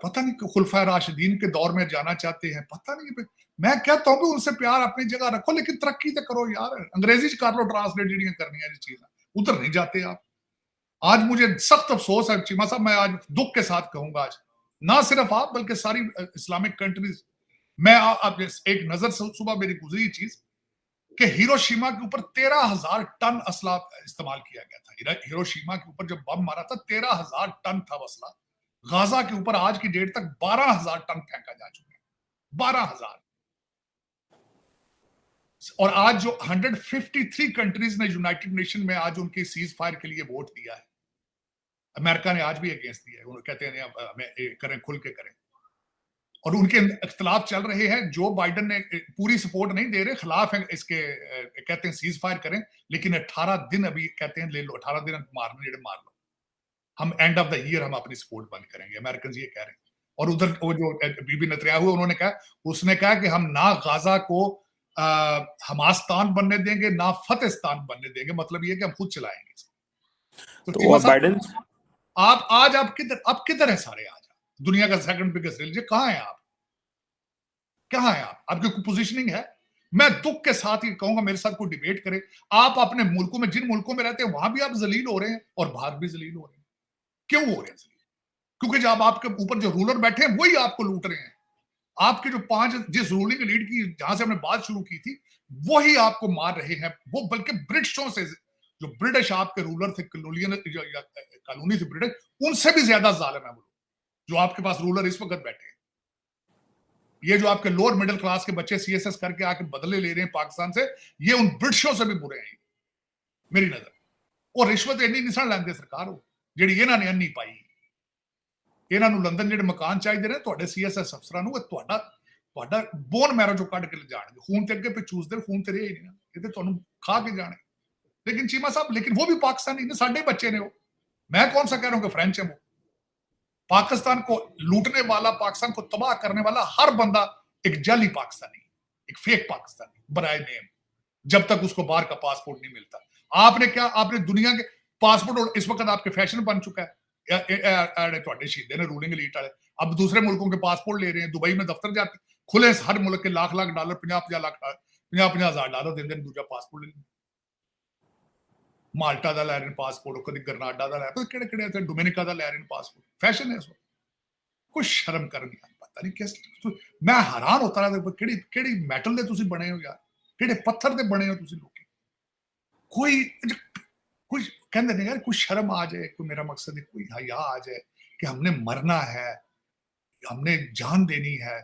पता नहीं खुलफा राशिदीन के दौर में जाना चाहते हैं, पता नहीं। मैं कहता हूं कि उनसे प्यार अपनी जगह रखो, लेकिन तरक्की तो करो यार। अंग्रेजी कर लो ट्रांसलेट जी करनी है चीज, उधर नहीं जाते आप। आज मुझे सख्त अफसोस है चीमा साहब, मैं आज दुख के साथ कहूंगा, आज ना सिर्फ आप बल्कि सारी इस्लामिक कंट्रीज। मैं एक नजर सुबह मेरी गुजरी चीज कि हिरोशिमा के ऊपर 13,000 टन असला इस्तेमाल किया गया था। हिरोशिमा के ऊपर जब बम मारा था 13,000 टन था असला। गाजा के ऊपर आज की डेट तक 12,000 टन फेंका जा चुका है, 12,000। और आज जो 153 कंट्रीज ने यूनाइटेड नेशन में आज उनके सीज फायर के लिए वोट दिया है। अमेरिका ने आज भी अगेंस्ट दिया है, उन्होंने कहते हैं हमें करें, खुल के करें। और उनके इख्तलाफ चल रहे हैं। जो बाइडन ने पूरी सपोर्ट नहीं दे रहे, खिलाफ है इसके, कहते हैं सीज फायर करें, लेकिन 18 दिन अभी कहते हैं ले लो, 18 दिन मारने जेडे मार लो, हम एंड ऑफ द ईयर हम अपनी सपोर्ट बंद करेंगे। अमेरिकन ये कह रहे हैं। और उधर वो जो बीबी नेतन्याहू उन्होंने कहा, उसने कहा कि हम ना गाजा को हमास्तान बनने देंगे, ना फतेस्तान बनने देंगे। मतलब ये कि हम खुद चलाएंगे। तो बाइडन आप किधर है सारे? आज दुनिया का सेकंड बिगेस्ट रिलीजन कहां है आप? कहां है आप? आपकी कोई पोजीशनिंग है? मैं दुख के साथ ये कहूंगा, मेरे साथ कोई डिबेट करे। आप अपने मुल्कों में, जिन मुल्कों में रहते हैं, वहां भी आप जलील हो रहे हैं और बाहर भी जलील हो रहे हैं। क्यों हो रहे हैं जलील? क्योंकि जब आपके ऊपर जो रूलर बैठे हैं वही आपको लूट रहे हैं। आपके जो 5 जिस रूलिंग लीड की, जहां से हमने बात शुरू की थी, वही आपको मार रहे हैं। वो बल्कि ब्रिटिशों से, जो ब्रिटिश आपके रूलर थे, कानूनी थे ब्रिटिश, उनसे भी ज्यादा जालिम है वो जो आपके पास रूलर इस वक्त बैठे हैं। ये जो आपके लोअर मिडिल क्लास के बच्चे सीएसएस करके आके बदले ले रहे हैं पाकिस्तान से, ये उन ब्रिटिशों से भी बुरे हैं मेरी नजर। और रिश्वत इन्नी नहीं सन लैंदे सरकार ਜਿਹੜੀ ਇਹਨਾਂ ਨੇ ਨਹੀਂ ਪਾਈ। ਇਹਨਾਂ ਨੂੰ ਲੰਡਨ ਜਿਹੜੇ ਮਕਾਨ ਚਾਹੀਦੇ ਨੇ ਤੁਹਾਡੇ ਸੀਐਸਐਸ ਅਫਸਰਾਂ ਨੂੰ, ਤੁਹਾਡਾ ਬੋਨ ਮੈਰੋ ਚੋਂ ਕੱਢ ਕੇ ਲਿਜਾਣਗੇ। ਖੂਨ ਤੇ ਅੱਗੇ ਪਿੱਛੇ ਚੂਸਦੇ, ਖੂਨ ਤੇ ਰਹੇ ਨਹੀਂ, ਇਹ ਤੇ ਤੁਹਾਨੂੰ ਖਾ ਕੇ ਜਾਣੇ। लेकिन चीमा साहब, लेकिन वो भी पाकिस्तानी ने, साढ़े बच्चे ने वो। मैं कौन सा कह रहा हूं कि फ्रेंच है वो। पाकिस्तान को लूटने वाला, पाकिस्तान को तबाह करने वाला हर बंदा एक जाली पाकिस्तानी, एक फेक पाकिस्तानी बराए नेम, जब तक उसको बाहर का पासपोर्ट नहीं मिलता। आपने दुनिया के पासपोर्ट, इस वक्त आपके फैशन बन चुका है। शहीदे ने रूलिंग एलीट वाले अब दूसरे मुल्कों के पासपोर्ट ले रहे हैं। दुबई में दफ्तर जाते खुले, हर मुल्क के लाख डॉलर, 50 हजार डॉलर देंगे, दूसरा पासपोर्ट ले। माल्टा का लै रहे पासपोर्ट, कभी गरनाडा का लै, कि डोमिनिका का लै रहे पासपोर्ट। फैशन है इस वक्त। कुछ शर्म कर नहीं, पता नहीं किस। मैं हैरान होता रहा कि मैटल दे तुसी बने हो यार, कि पत्थर दे बने हो तुसी लोग। कोई कहते नहीं यार, कुछ शर्म आ जाए। कोई, मेरा मकसद है कोई हया आ जाए कि हमने मरना है, हमने जान देनी है।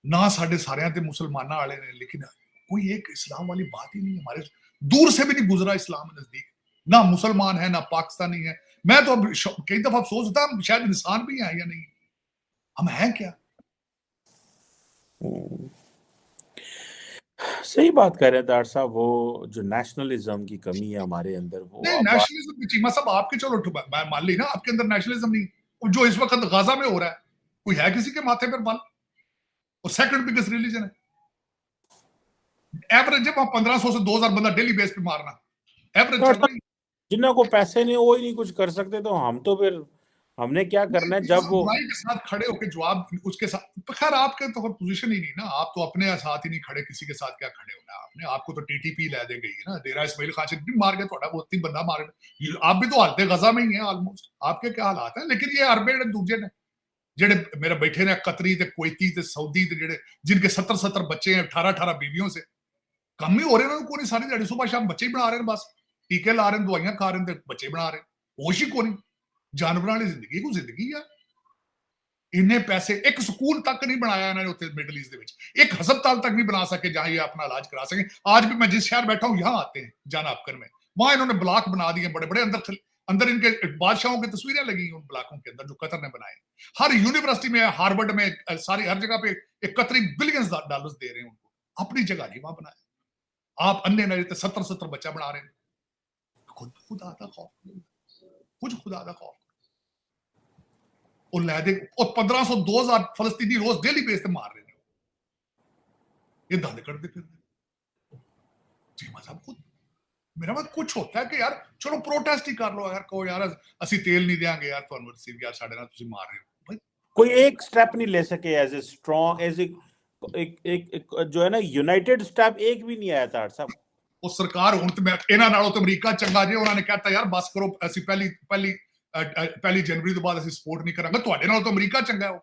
ना साढ़े सारे ते मुसलमाना वाले ने, लेकिन कोई एक इस्लाम वाली बात ही नहीं। हमारे दूर से भी नहीं गुजरा इस्लाम नजदीक। ना मुसलमान है, ना पाकिस्तानी है। मैं तो कई दफा सोचता हम शायद इंसान भी हैं या नहीं, हम हैं क्या? सही बात कह रहे हैं डॉक्टर साहब, वो जो नेशनलिज्म की कमी है हमारे अंदर वो नहीं, नेशनलिज्म की चीमा साहब आपके, चलो मैं मान ली ना आपके अंदर नेशनलिज्म नहीं, जो इस वक्त गाजा में हो रहा है, कोई है किसी के माथे पर बाल? और सेकंड बिगेस्ट रिलीजन है। एवरेज जब आप 1500 से 2000 बंदा डेली बेस पे मारना, एवरेज चल रही है। जिन्हों को पैसे नहीं वो ही नहीं कुछ कर सकते, तो हम तो फिर हमने क्या करना है जब वो बुराई के साथ खड़े होकर जवाब उसके साथ, खैर आपके तो पोजीशन ही नहीं ना, आप तो अपने साथ ही नहीं खड़े, किसी के साथ क्या खड़े होना आपने, आपको तो टीटीपी लै दे गई है ना, डेरा इस्माइल खान से मार के थोड़ा बहुत ही बंदा मार, आप भी तो हालते गजा में ही है ऑलमोस्ट, आपके क्या हालात है। लेकिन ये अरबे दूजे ने जेडे मेरे बैठे ने कतरी ते कुवैती ते सऊदी ते जेडे जिनके 70 बच्चे हैं 18 बीवियों से, कम ही हो रहे हैं, कोई सारी दिहाड़ी सुबह शाम बच्चे ही बना रहे हैं, बस टीके ला रहे हैं, दवाइयां खा रहे हैं, बच्चे बना रहे हैं, होश ही कोई जानवरों वाली जिंदगी को जिंदगी है। इन्ने पैसे एक स्कूल तक नहीं बनाया इन्होंने उत्ते मिडल ईस्ट दे विच, एक हस्पताल तक नहीं बना सके जहां ये अपना इलाज करा सके। आज भी मैं जिस शहर बैठा हूं यहां आते हैं जान आपकर में, वहां इन्होंने ब्लॉक बना दिए बड़े बड़े, अंदर इनके बादशाहों की तस्वीरें लगी उन ब्लॉकों के अंदर जो कतर ने बनाए। हर यूनिवर्सिटी में, हार्वर्ड में, सारी हर जगह पे एक कतरी बिलियंस डॉलर्स दे रहे हैं उनको, अपनी जगह नहीं वहां बनाया। आप अन्य नजर 70 बच्चा बना रहे हैं। खुदा का खौफ, कुछ खुदा का खौफ। और लहदे और 1500 2000 फलस्तीनी रोज डेली बेस पे मार रहे हैं, ये दंद करते फिर जी साहब खुद मेरा बात कुछ होता है कि यार चलो प्रोटेस्ट ही कर लो यार, को यार असि तेल नहीं देंगे यार ਤੁਹਾਨੂੰ ਅਸੀਂ यार ਸਾਡੇ ਨਾਲ ਤੁਸੀਂ मार रहे हो भाई। कोई एक स्टेप नहीं ले सके एज ए स्ट्रॉन्ग एज एक जो है ना यूनाइटेड स्टेप एक भी नहीं आया था साहब। ਉਹ ਸਰਕਾਰ ਹੁਣ ਤੇ ਮੈਂ ਇਹਨਾਂ ਨਾਲੋਂ ਤੇ ਅਮਰੀਕਾ ਚੰਗਾ ਜੇ, ਉਹਨਾਂ ਨੇ ਕਹਿਤਾ ਯਾਰ ਬਸ ਕਰੋ, ਅਸੀਂ ਪਹਿਲੀ ਜਨਵਰੀ ਤੋਂ ਬਾਅਦ ਅਸੀਂ ਸਪੋਰਟ ਨਹੀਂ ਕਰਾਂਗੇ, ਤੁਹਾਡੇ ਨਾਲ ਤਾਂ ਅਮਰੀਕਾ ਚੰਗਾ ਹੈ।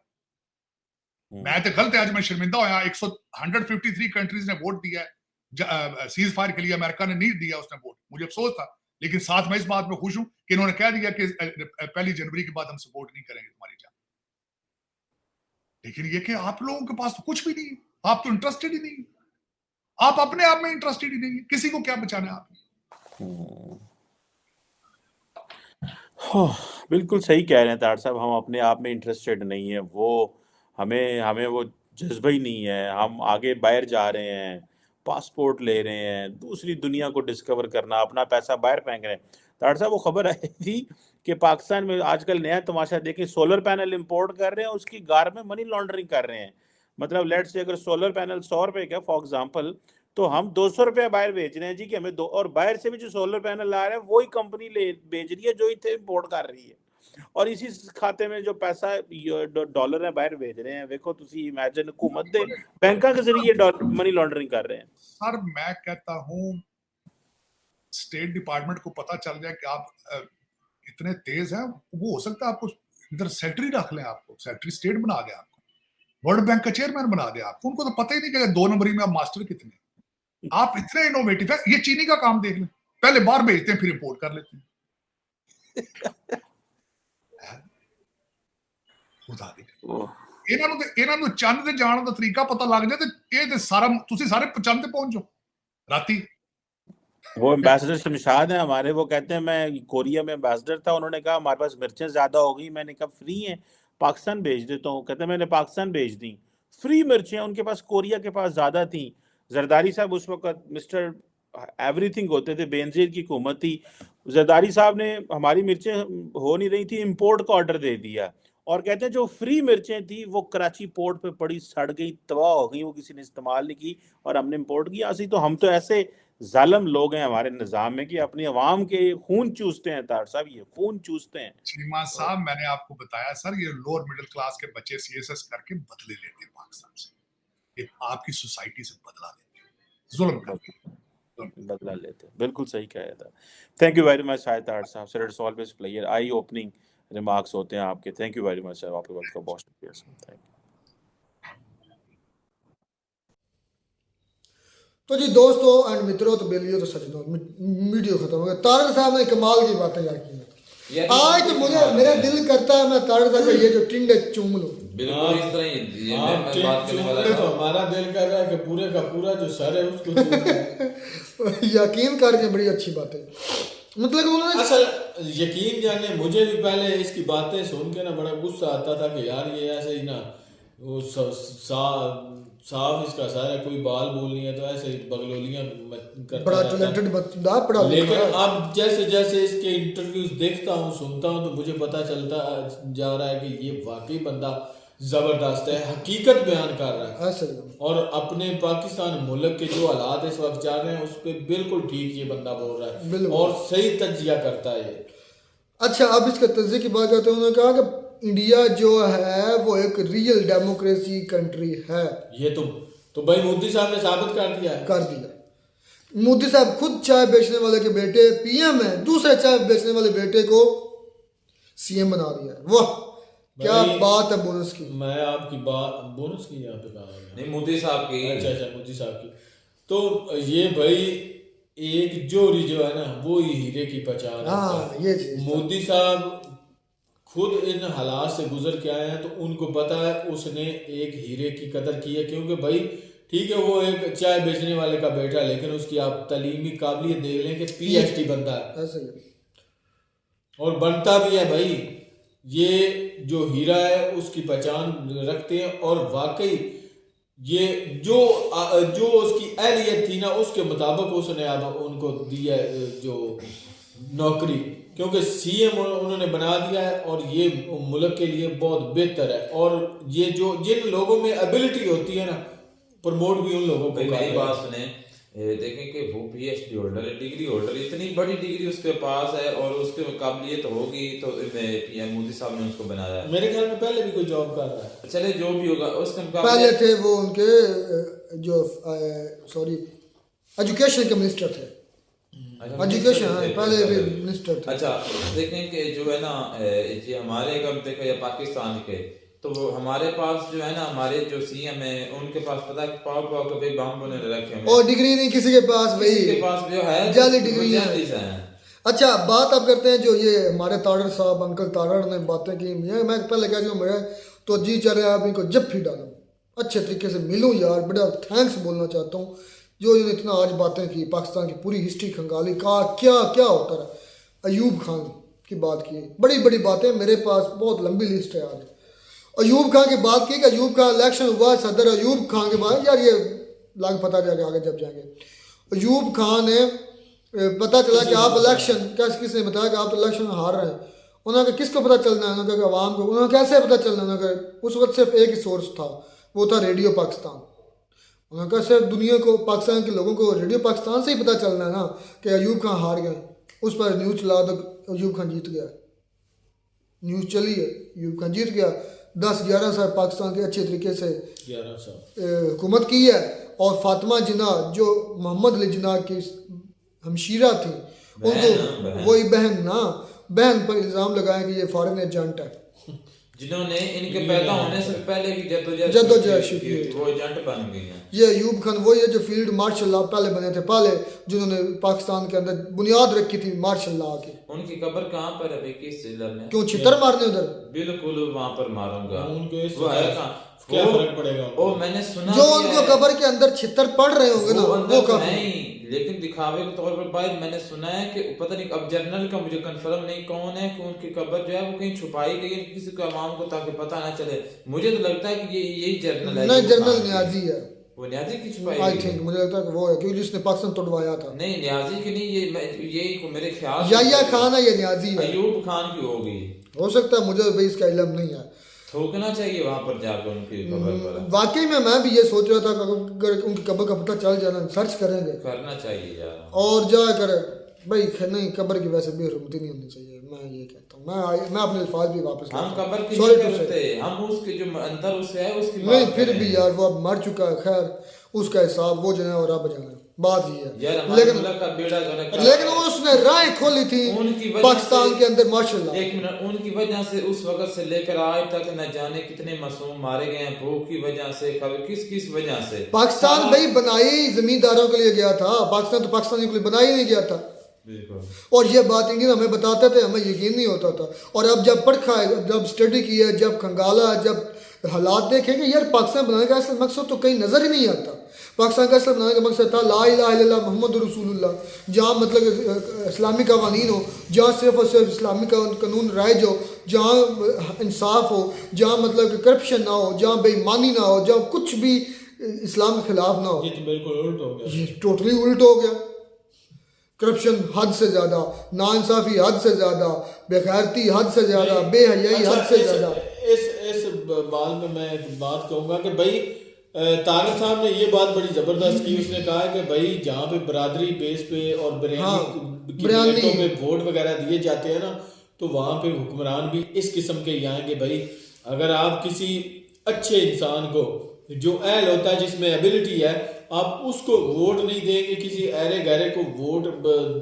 मैं तो गलत है, आज मैं शर्मिंदा होया, 153 कंट्रीज ने वोट दिया है सीज फायर के लिए, अमेरिका ने नहीं दिया उसने वोट, मुझे अफसोस था, लेकिन साथ में इस बात में खुश हूं कि इन्होंने कह दिया कि 1 जनवरी के बाद हम सपोर्ट नहीं करेंगे तुम्हारी जान। लेकिन ये कि आप लोगों के पास तो कुछ भी नहीं, आप तो इंटरेस्टेड ही नहीं, आप अपने आप में इंटरेस्टेड ही नहीं, किसी को क्या बचाना है आपने। बिल्कुल सही कह रहे हैं तार साहब, हम अपने आप में इंटरेस्टेड नहीं है, वो हमें वो जज्बा ही नहीं है। हम आगे बाहर जा रहे हैं, पासपोर्ट ले रहे हैं, दूसरी दुनिया को डिस्कवर करना, अपना पैसा बाहर फेंक रहे हैं। तार साहब वो खबर आई थी कि पाकिस्तान में आजकल नया तमाशा देखें, सोलर पैनल इंपोर्ट कर रहे हैं, उसकी गार में मनी लॉन्ड्रिंग कर रहे हैं। मतलब लेट्स से अगर सोलर पैनल 100 रुपए का फॉर एग्जांपल, तो हम 200 रुपया बाहर बेच रहे हैं जी कि हमें दो, और बाहर से भी जो सोलर पैनल आ रहा है वही कंपनी ले बेच रही है जो इतने इंपोर्ट कर रही है, और इसी खाते में जो पैसा डॉलर है बाहर भेज रहे हैं। देखो तुसी इमेजिन, हुकूमत दे बैंकों के जरिए मनी लॉन्ड्रिंग कर रहे हैं। सर मैं कहता हूं स्टेट डिपार्टमेंट को पता चल जाए कि आप इतने तेज हैं, वो हो सकता है आपको इधर सेक्रेटरी रख लें, आपको सेक्रेटरी स्टेट बना दे, आपको वर्ल्ड बैंक का चेयरमैन बना दे, आपको उनको तो पता ही नहीं कि 2 नंबरी में आप मास्टर कितने, आप इतने इनोवेटिव है। ये चीनी का काम देख लें, पहले बाहर भेजते हैं फिर इंपोर्ट कर लेते हैं। ਇਹਨਾਂ ਨੂੰ ਚੰਦ ਤੇ ਜਾਣ ਦਾ ਤਰੀਕਾ ਪਤਾ ਲੱਗ ਜਾਏ ਤੇ ਇਹ ਤੇ ਸਾਰਾ ਤੁਸੀਂ ਸਾਰੇ ਚੰਦ ਤੇ ਪਹੁੰਚ ਜਾਓ राती। वो एम्बेसडर शमशाद है हमारे, वो कहते हैं मैं कोरिया में एम्बेसडर था, उन्होंने कहा हमारे पास मिर्चें ज्यादा हो गई, मैंने कहा फ्री हैं पाकिस्तान भेज देता हूँ, कहते हैं मैंने पाकिस्तान भेज दी फ्री मिर्चें, उनके पास कोरिया के पास ज्यादा थी। जरदारी साहब उस वक्त मिस्टर एवरीथिंग होते थे, बेनजीर की हुकूमत थी, जरदारी साहब ने हमारी मिर्चें हो नहीं रही थी, इंपोर्ट का ऑर्डर दे दिया, और कहते हैं जो फ्री मिर्चें थी वो कराची पोर्ट पे पड़ी सड़ गई, तबाह हो गई, वो किसी ने इस्तेमाल नहीं की और हमने इंपोर्ट किया। तो हम तो ऐसे जालिम लोग हैं हमारे निजाम में कि अपनी आवाम के खून चूसते हैं। तार साहब ये खून चूसते हैं। चीमा साहब मैंने आपको बताया सर, ये लोअर मिडिल क्लास के बच्चे सीएसएस करके बदले लेते हैं पाकिस्तान से, ये आपकी सोसाइटी से बदला लेते हैं, जुल्म करते हैं, बदला लेते हैं। बिल्कुल सही कहा था। Thank you very much Shahid तार साहब sir, it's always player I opening remarks होते हैं आपके। Thank you very much sir, आपके वक्त का बहुत शुक्रिया सर, थैंक यू। तो जी दोस्तों एंड मित्रों तो बेलियो तो सजनों वीडियो खत्म हो गया। तारक साहब ने कमाल की बातें यार की, आज तो मुझे मेरा दिल करता है मैं तारक साहब का ये जो टिंडे चूम लूं। बिल्कुल इस तरह ही मैं बात करने वाला था। तो हमारा दिल कर रहा है कि पूरे का पूरा जो सर है उसको यकीन करके बड़ी अच्छी बात है। मतलब उन्होंने असल यकीन जाने, मुझे भी पहले इसकी बातें सुन के ना बड़ा गुस्सा आता था कि यार ये ऐसे ही ना वो साफ इसका सर है, कोई बाल बोल नहीं है, तो ऐसे ही बगलोलियां करता बड़ा रहता है। टैलेंटेड बंदा, पढ़ा लिखा लेकिन है। अब जैसे जैसे इसके इंटरव्यूज देखता हूँ, सुनता हूँ, तो मुझे पता चलता जा रहा है कि ये वाकई बंदा जबरदस्त है, हकीकत बयान कर रहा है ऐसे ही। और अपने पाकिस्तान मुल्क के जो हालात इस वक्त जा रहे हैं उस पर बिल्कुल ठीक ये बंदा बोल रहा है बिल्कुल। और सही तजिया करता है ये। अच्छा, अब इसके तज्ज़िये की बात करते हैं। उन्होंने कहा कि इंडिया जो है वो एक रियल डेमोक्रेसी कंट्री है। ये तो भाई मोदी साहब ने साबित कर दिया है। कर दिया। मोदी साहब खुद चाय बेचने वाले के बेटे पीएम है, दूसरे चाय बेचने वाले बेटे को सीएम बना दिया है। वाह, क्या भाई, बात है बोनस की। मैं आपकी बात बोनस की यहाँ पे कहा गया। नहीं, मोदी साहब की। अच्छा मोदी साहब की। तो ये भाई एक जोड़ी जो है ना वो ही हीरे की पहचान है। हाँ, ये चीज मोदी साहब खुद इन हालात से गुजर के आए हैं, तो उनको पता है उसने एक हीरे की कदर की है। क्योंकि भाई ठीक है वो एक चाय बेचने वाले का बेटा है, लेकिन उसकी आप तलीमी काबिलियत देख लें कि पीएचडी बंदा है ऐसे ही। और बनता भी है भाई। ये जो हीरा है उसकी पहचान रखते हैं और वाकई ये जो उसकी अहलियत थी ना उसके मुताबिक उसने अब उनको दिया जो नौकरी, क्योंकि सीएम उन्होंने बना दिया है और ये मुल्क के लिए बहुत बेहतर है। और ये जो जिन लोगों में एबिलिटी होती है ना प्रमोट भी उन लोगों को। मेरी बात सुने, देखें कि वो पीएचडी होल्डर है, डिग्री होल्डर, इतनी बड़ी डिग्री उसके पास है और उसके काबिलियत होगी तो पीएम मोदी साहब ने उसको बनाया है। मेरे ख्याल में पहले भी कोई जॉब कर रहा है। चले जो भी होगा उसके मुकाबले पहले थे वो उनके जो सॉरी एजुकेशन के मिनिस्टर थे। एजुकेशन है, पहले भी मिनिस्टर थे। अच्छा, देखें कि जो है ना ये हमारे अगर देखो या पाकिस्तान के, तो वो हमारे पास जो है ना हमारे जो सीएम है उनके पास पता है पाव के भाई बम बने रखे हैं और डिग्री नहीं किसी के पास भाई, किसी के पास जो है जाली डिग्री है। अच्छा, बात अब करते हैं जो ये हमारे तारड़ साहब अंकल तारड़ ने बातें की। मैं पहले कह दूँ मेरा तो जी चल रहा है आप इनको जब भी डालूं अच्छे तरीके से मिलूं यार, बड़ा थैंक्स बोलना चाहता हूँ जो इन्होंने इतना आज बातें की, पाकिस्तान की पूरी हिस्ट्री खंगाली, कहा क्या क्या होता रहा। अयूब खान की बात की, बड़ी बड़ी बातें, मेरे पास बहुत लंबी लिस्ट है आज। अयूब खान की बात की कि अयूब का इलेक्शन हुआ, सदर अयूब खान के बाद यार ये लाग पता जाएगा आगे जब जाएंगे। अयूब खान ने पता चला कि आप इलेक्शन, किसने बताया कि आप तो इलेक्शन हार रहे हैं। उन्होंने किसको पता चलना है, उन्होंने कहा आवाम को। उन्होंने कैसे पता चलना, उन्होंने कहा उस वक्त सिर्फ एक ही सोर्स था, वो था रेडियो पाकिस्तान। उन्होंने कहा सिर्फ दुनिया को, पाकिस्तान के लोगों को रेडियो पाकिस्तान से ही पता चलना है ना कि अयूब खान हार गए। उस पर न्यूज़ चला तो अयूब खान जीत गया, न्यूज़ चली है अयूब खान जीत गया। 10-11 साल पाकिस्तान के अच्छे तरीके से 11 साल हुकूमत की है। और फातिमा जिन्ना जो मोहम्मद अली जिन्ना की हमशीरा थी, उनको वही बहन पर इल्ज़ाम लगाया कि ये फॉरेन एजेंट है, जिन्होंने इनके पैदा होने से पहले की जद्दोजहद शुरू की, वो एजेंट बन गई हैं। ये अयूब खान वही है जो फील्ड मार्शल लॉ पहले बने थे, पहले जिन्होंने पाकिस्तान के अंदर बुनियाद रखी थी मार्शल लॉ की। उनकी कब्र कहाँ पर है भाई, किस जिले में? क्यों छितर मारने उधर? बिल्कुल वहां पर मारूंगा। उनके वो है कहाँ? क्या फर्क पड़ेगा? ओ मैंने सुना जो भी उनको है। कब्र के अंदर छितर पड़ रहे होंगे ना, वो काफी। नहीं, लेकिन दिखावे के तौर पर भाई मैंने सुना है कि पता नहीं अब जनरल का मुझे कंफर्म नहीं कौन है कि उनकी कब्र जो है वो कहीं छुपाई गई है किसी को आवाम को, ताकि पता ना चले। मुझे तो लगता है कि ये यही जनरल है। नहीं, जनरल न्याजी है, वो न्याजी की छुपाई आई गई है। थिंक, मुझे लगता है कि वो है क्योंकि जिसने पाकिस्तान तोड़वाया था। नहीं, न्याजी की नहीं, ये मेरे ख्याल से याया खान है, ये न्याजी है। अयूब खान की होगी, हो सकता है, मुझे भाई इसका इल्म नहीं है। थूकना चाहिए वहां पर जाकर उनकी कब्र पर। वाकई में मैं भी ये सोच रहा था कि अगर उनकी कब्र का पता चल जाना, सर्च करेंगे करना चाहिए यार। और जाकर भाई नहीं, कब्र की वैसे बेहरमती नहीं होनी चाहिए, मैं ये कहता हूँ। मैं अपने अल्फाज भी वापस हम कब्र की Sorry नहीं to say। करते, हम उसके जो अंदर उससे है उसकी नहीं, बात फिर करें। भी यार वो अब मर चुका है, खैर उसका हिसाब वो जाने और अब जाने, बात ही है। यार हमारे लेकिन मुल्क का बेड़ा गर्क है। लेकिन उसने राय खोली थी उनकी वजह पाकिस्तान से- के अंदर माशाल्लाह। एक मिनट, उनकी वजह से उस वक्त से लेकर आज तक न जाने कितने मासूम मारे गए हैं, भूख की वजह से, कभी किस वजह से। पाकिस्तान सारा- भाई बनाई जमींदारों के लिए गया था, पाकिस्तान तो पाकिस्तानियों के लिए बनाई नहीं गया था। बिल्कुल। और ये बात इंडियन हमें बताते थे, हमें यकीन नहीं होता था। और अब जब पढ़ा है, जब स्टडी किया, जब खंगाला, जब हालात देखेंगे, यार पाकिस्तान बनाने का असल मकसद तो कहीं नज़र ही नहीं आता। पाकिस्तान का असल बनाने का मकसद था ला इलाहा इल्लल्लाह मुहम्मद रसूलुल्लाह, जहाँ मतलब इस्लामी कवानीन हो, जहाँ सिर्फ और सिर्फ इस्लामी कानून राइज हो, जहाँ इंसाफ हो, जहाँ मतलब करप्शन ना हो, जहाँ बेईमानी ना हो, जहाँ कुछ भी इस्लाम के खिलाफ ना हो। ये तो बिल्कुल उल्ट हो गया। ये टोटली उल्ट हो गया। करप्शन हद से ज्यादा, नाइंसाफी हद से ज्यादा, बेगैरती हद से ज्यादा, बेहयाई हद से ज्यादा। इस बाल में मैं एक बात कहूंगा कि भाई तारिक साहब ने ये बात बड़ी जबरदस्त की। उसने कहा है कि भाई जहाँ पे बरादरी बेस पे और बिरयानी बिरयानी पे वोट वगैरह दिए जाते हैं ना, तो वहां पे हुक्मरान भी इस किस्म के ही आएंगे। भाई अगर आप किसी अच्छे इंसान को जो अहल होता है, जिसमें एबिलिटी है, आप उसको वोट नहीं देंगे, किसी अरे गहरे को वोट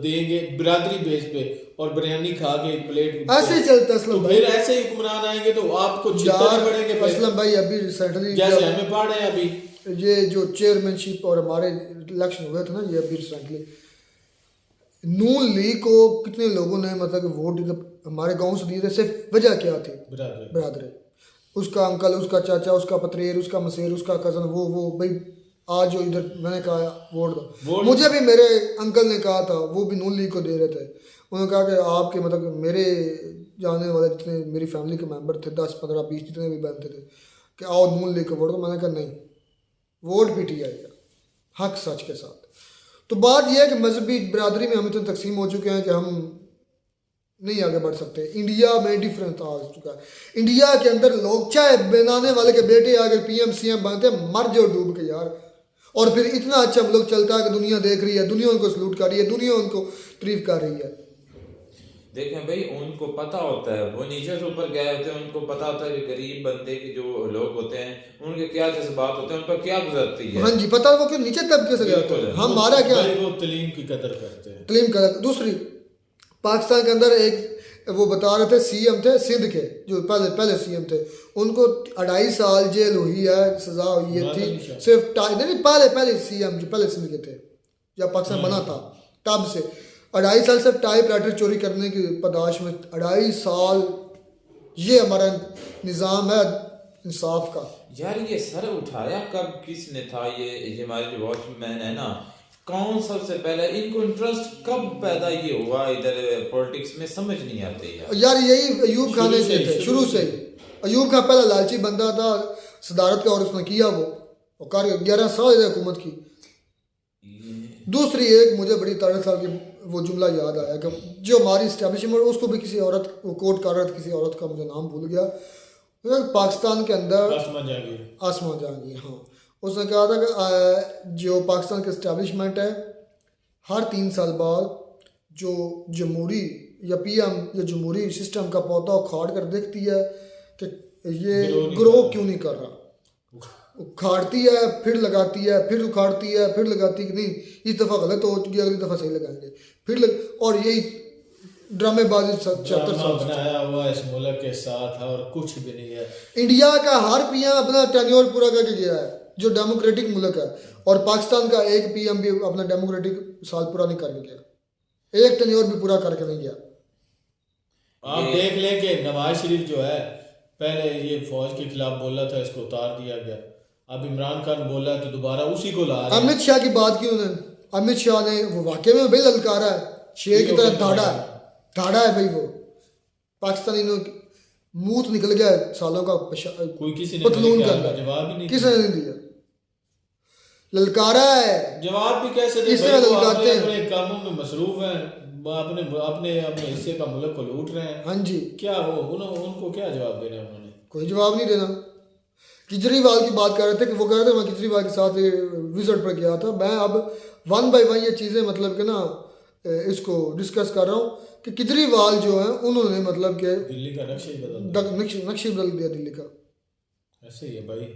देंगे बिरादरी बेस पे और बिरयानी खा के एक प्लेट, ऐसे ही चलता है असलम तो भाई। फिर ऐसे ही हुक्मरान आएंगे तो आपको चिंता नहीं पड़ेंगे भाई। असलम भाई अभी रिसेंटली जैसे हमें पढ़ रहे हैं अभी ये जो चेयरमैनशिप और हमारे इलेक्शन हुए थे ना, ये अभी रिसेंटली नून लीग को कितने लोगों ने मतलब कि वोट हमारे गांव से दिए थे। सिर्फ वजह क्या थी? बिरादरी। उसका अंकल, उसका चाचा, उसका पतरेर, उसका मसेर, उसका कजन, वो भाई आज जो इधर मैंने कहा वोट दो। मुझे भी मेरे अंकल ने कहा था, वो भी नून लीग को दे रहे थे। उन्होंने कहा कि आपके मतलब मेरे जानने वाले जितने मेरी फैमिली के मेंबर थे 10, 15, 20 जितने भी बनते थे कि आओ नून लीग को वोट दो। मैंने कहा नहीं, वोट PTI का हक सच के साथ। तो बात यह है कि मजहबी बिरादरी में हम इतने तकसीम हो चुके हैं कि हम नहीं आगे बढ़ सकते। इंडिया में डिफरेंस आ चुका है। इंडिया के अंदर लोग चाहे बनाने वाले के बेटे आगे PM CM बनते मर जाओ डूब के यार, और फिर इतना अच्छा मुल्क चलता है कि दुनिया देख रही है, दुनिया उनको सलूट कर रही है, दुनिया उनको तारीफ कर रही है। देखें भाई, उनको पता होता है, वो नीचे से ऊपर गए होते हैं, उनको पता होता है कि गरीब बंदे के जो लोग होते हैं उनके क्या जज्बात होते हैं, उन पर क्या गुजरती है। हाँ जी, पता है वो क्यों नीचे तबके से गए होते हैं। हमारा क्या है, वो तलीम की कदर करते हैं, तलीम कर। दूसरी पाकिस्तान के अंदर एक वो बता रहे थे CM थे सिंध के, जो पहले CM थे, उनको 2.5 साल जेल हुई है, सजा हुई है थी सिर्फ नहीं, पहले CM जो पहले सिंध के थे जब पाकिस्तान बना था तब से 2.5 साल सिर्फ टाइप राइटर चोरी करने की पदाश में 2.5 साल। ये हमारा निज़ाम है इंसाफ का। यार ये सर उठाया कब किसने था? ये हमारे जो वॉचमैन है ना, कौन सबसे पहले इनको इंटरेस्ट कब पैदा ये हुआ इधर पॉलिटिक्स में, समझ नहीं आते यार। यही अयूब खान ने किए थे शुरू से ही। अयूब खान पहला लालची बंदा था सदारत का, और उसने किया वो कर 11 साल हुकूमत की। दूसरी एक मुझे बड़ी 13 साल की वो जुमला याद आया कि जो हमारी इस्टेब्लिशमेंट, उसको भी किसी औरत वो कोट कर रहा था, किसी औरत का मुझे नाम भूल गया, पाकिस्तान के अंदर आसमा जहांगीर, हाँ, उसने कहा था कि जो पाकिस्तान की इस्टेब्लिशमेंट है हर 3 साल बाद जो जमहूरी या PM या जमहूरी सिस्टम का पौधा उखाड़ कर देखती है कि ये ग्रो क्यों नहीं कर रहा, उखाड़ती है फिर लगाती है, फिर उखाड़ती है फिर लगाती है, नहीं इस दफ़ा गलत हो चुकी है, अगली दफ़ा सही लगाएंगे फिर और यही ड्रामेबाजी 76 साल बनाया हुआ इस मुल्क के साथ है और कुछ भी नहीं है। इंडिया का हर PM अपना टेन्योर पूरा करके गया है, जो डेमोक्रेटिक मुल्क है, और पाकिस्तान का एक PM भी अपना डेमोक्रेटिक साल पूरा नहीं करके गया, एक टेन्योर भी पूरा करके नहीं गया। आप देख लें कि नवाज शरीफ जो है पहले ये फौज के खिलाफ बोला था, इसको उतार दिया गया। अब इमरान खान बोला तो दोबारा उसी को ला रहे हैं। अमित शाह की बात की उन्होंने, अमित शाह ने वो वाकई में भाई ललकारा है, शेर की तरह धाड़ा है भाई वो। पाकिस्तानी मुंह निकल गया सालों का कोई किसी ने पतलून के अंदर, जवाब ही नहीं, किसी ने नहीं दिया, ललकारा है। जवाब भी कैसे दे? किस तरह ललकारते हैं? अपने कामों में मसरूफ हैं, अपने हिस्से का मुल्क को लूट रहे हैं। हाँ जी, क्या वो उनको क्या जवाब देना है? उन्होंने कोई जवाब नहीं देना। केजरीवाल की बात कर रहे थे कि वो कह रहे थे मैं केजरीवाल के साथ विजिट पर गया था। मैं अब 1 by 1 ये चीज़ें मतलब कि ना इसको डिस्कस कर रहा हूँ कि केजरीवाल जो है उन्होंने मतलब कि दिल्ली का नक्शा ही बदल नक्शे बदल दिया दिल्ली का। ऐसे ही है भाई,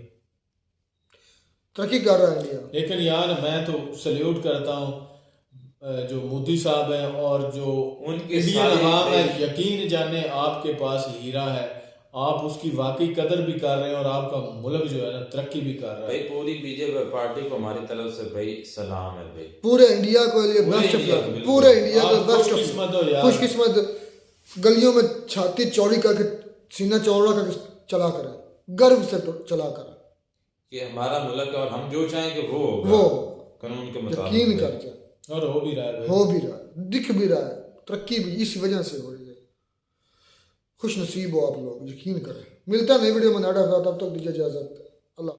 तरक्की कर रहा है इंडिया। लेकिन यार मैं तो सल्यूट करता हूँ जो मोदी साहब हैं और जो उनके इंडियन अवाम है। यकीन जाने आपके पास हीरा है, आप उसकी वाकई कदर भी कर रहे हैं और आपका मुल्क जो है ना तरक्की भी कर रहा है। भाई पूरी बीजेपी पार्टी को हमारी तरफ से भाई सलाम है भाई, पूरे इंडिया को लिए बेस्ट ऑफ लक, पूरे इंडिया को बेस्ट ऑफ खुशकिस्मत। गलियों में छाती चौड़ी करके सीना चौड़ा करके चला करें, गर्व से चला करें कि हमारा मुल्क है और हम जो चाहेंगे वो कानून के मुताबिक यकीन करके, और हो भी रहा है, हो भी रहा है, दिख भी रहा है, तरक्की भी इस वजह से हो रही है। खुश नसीब हो आप लोग, यकीन करें। मिलता है नई वीडियो में, तब तक दीजिए इजाजत।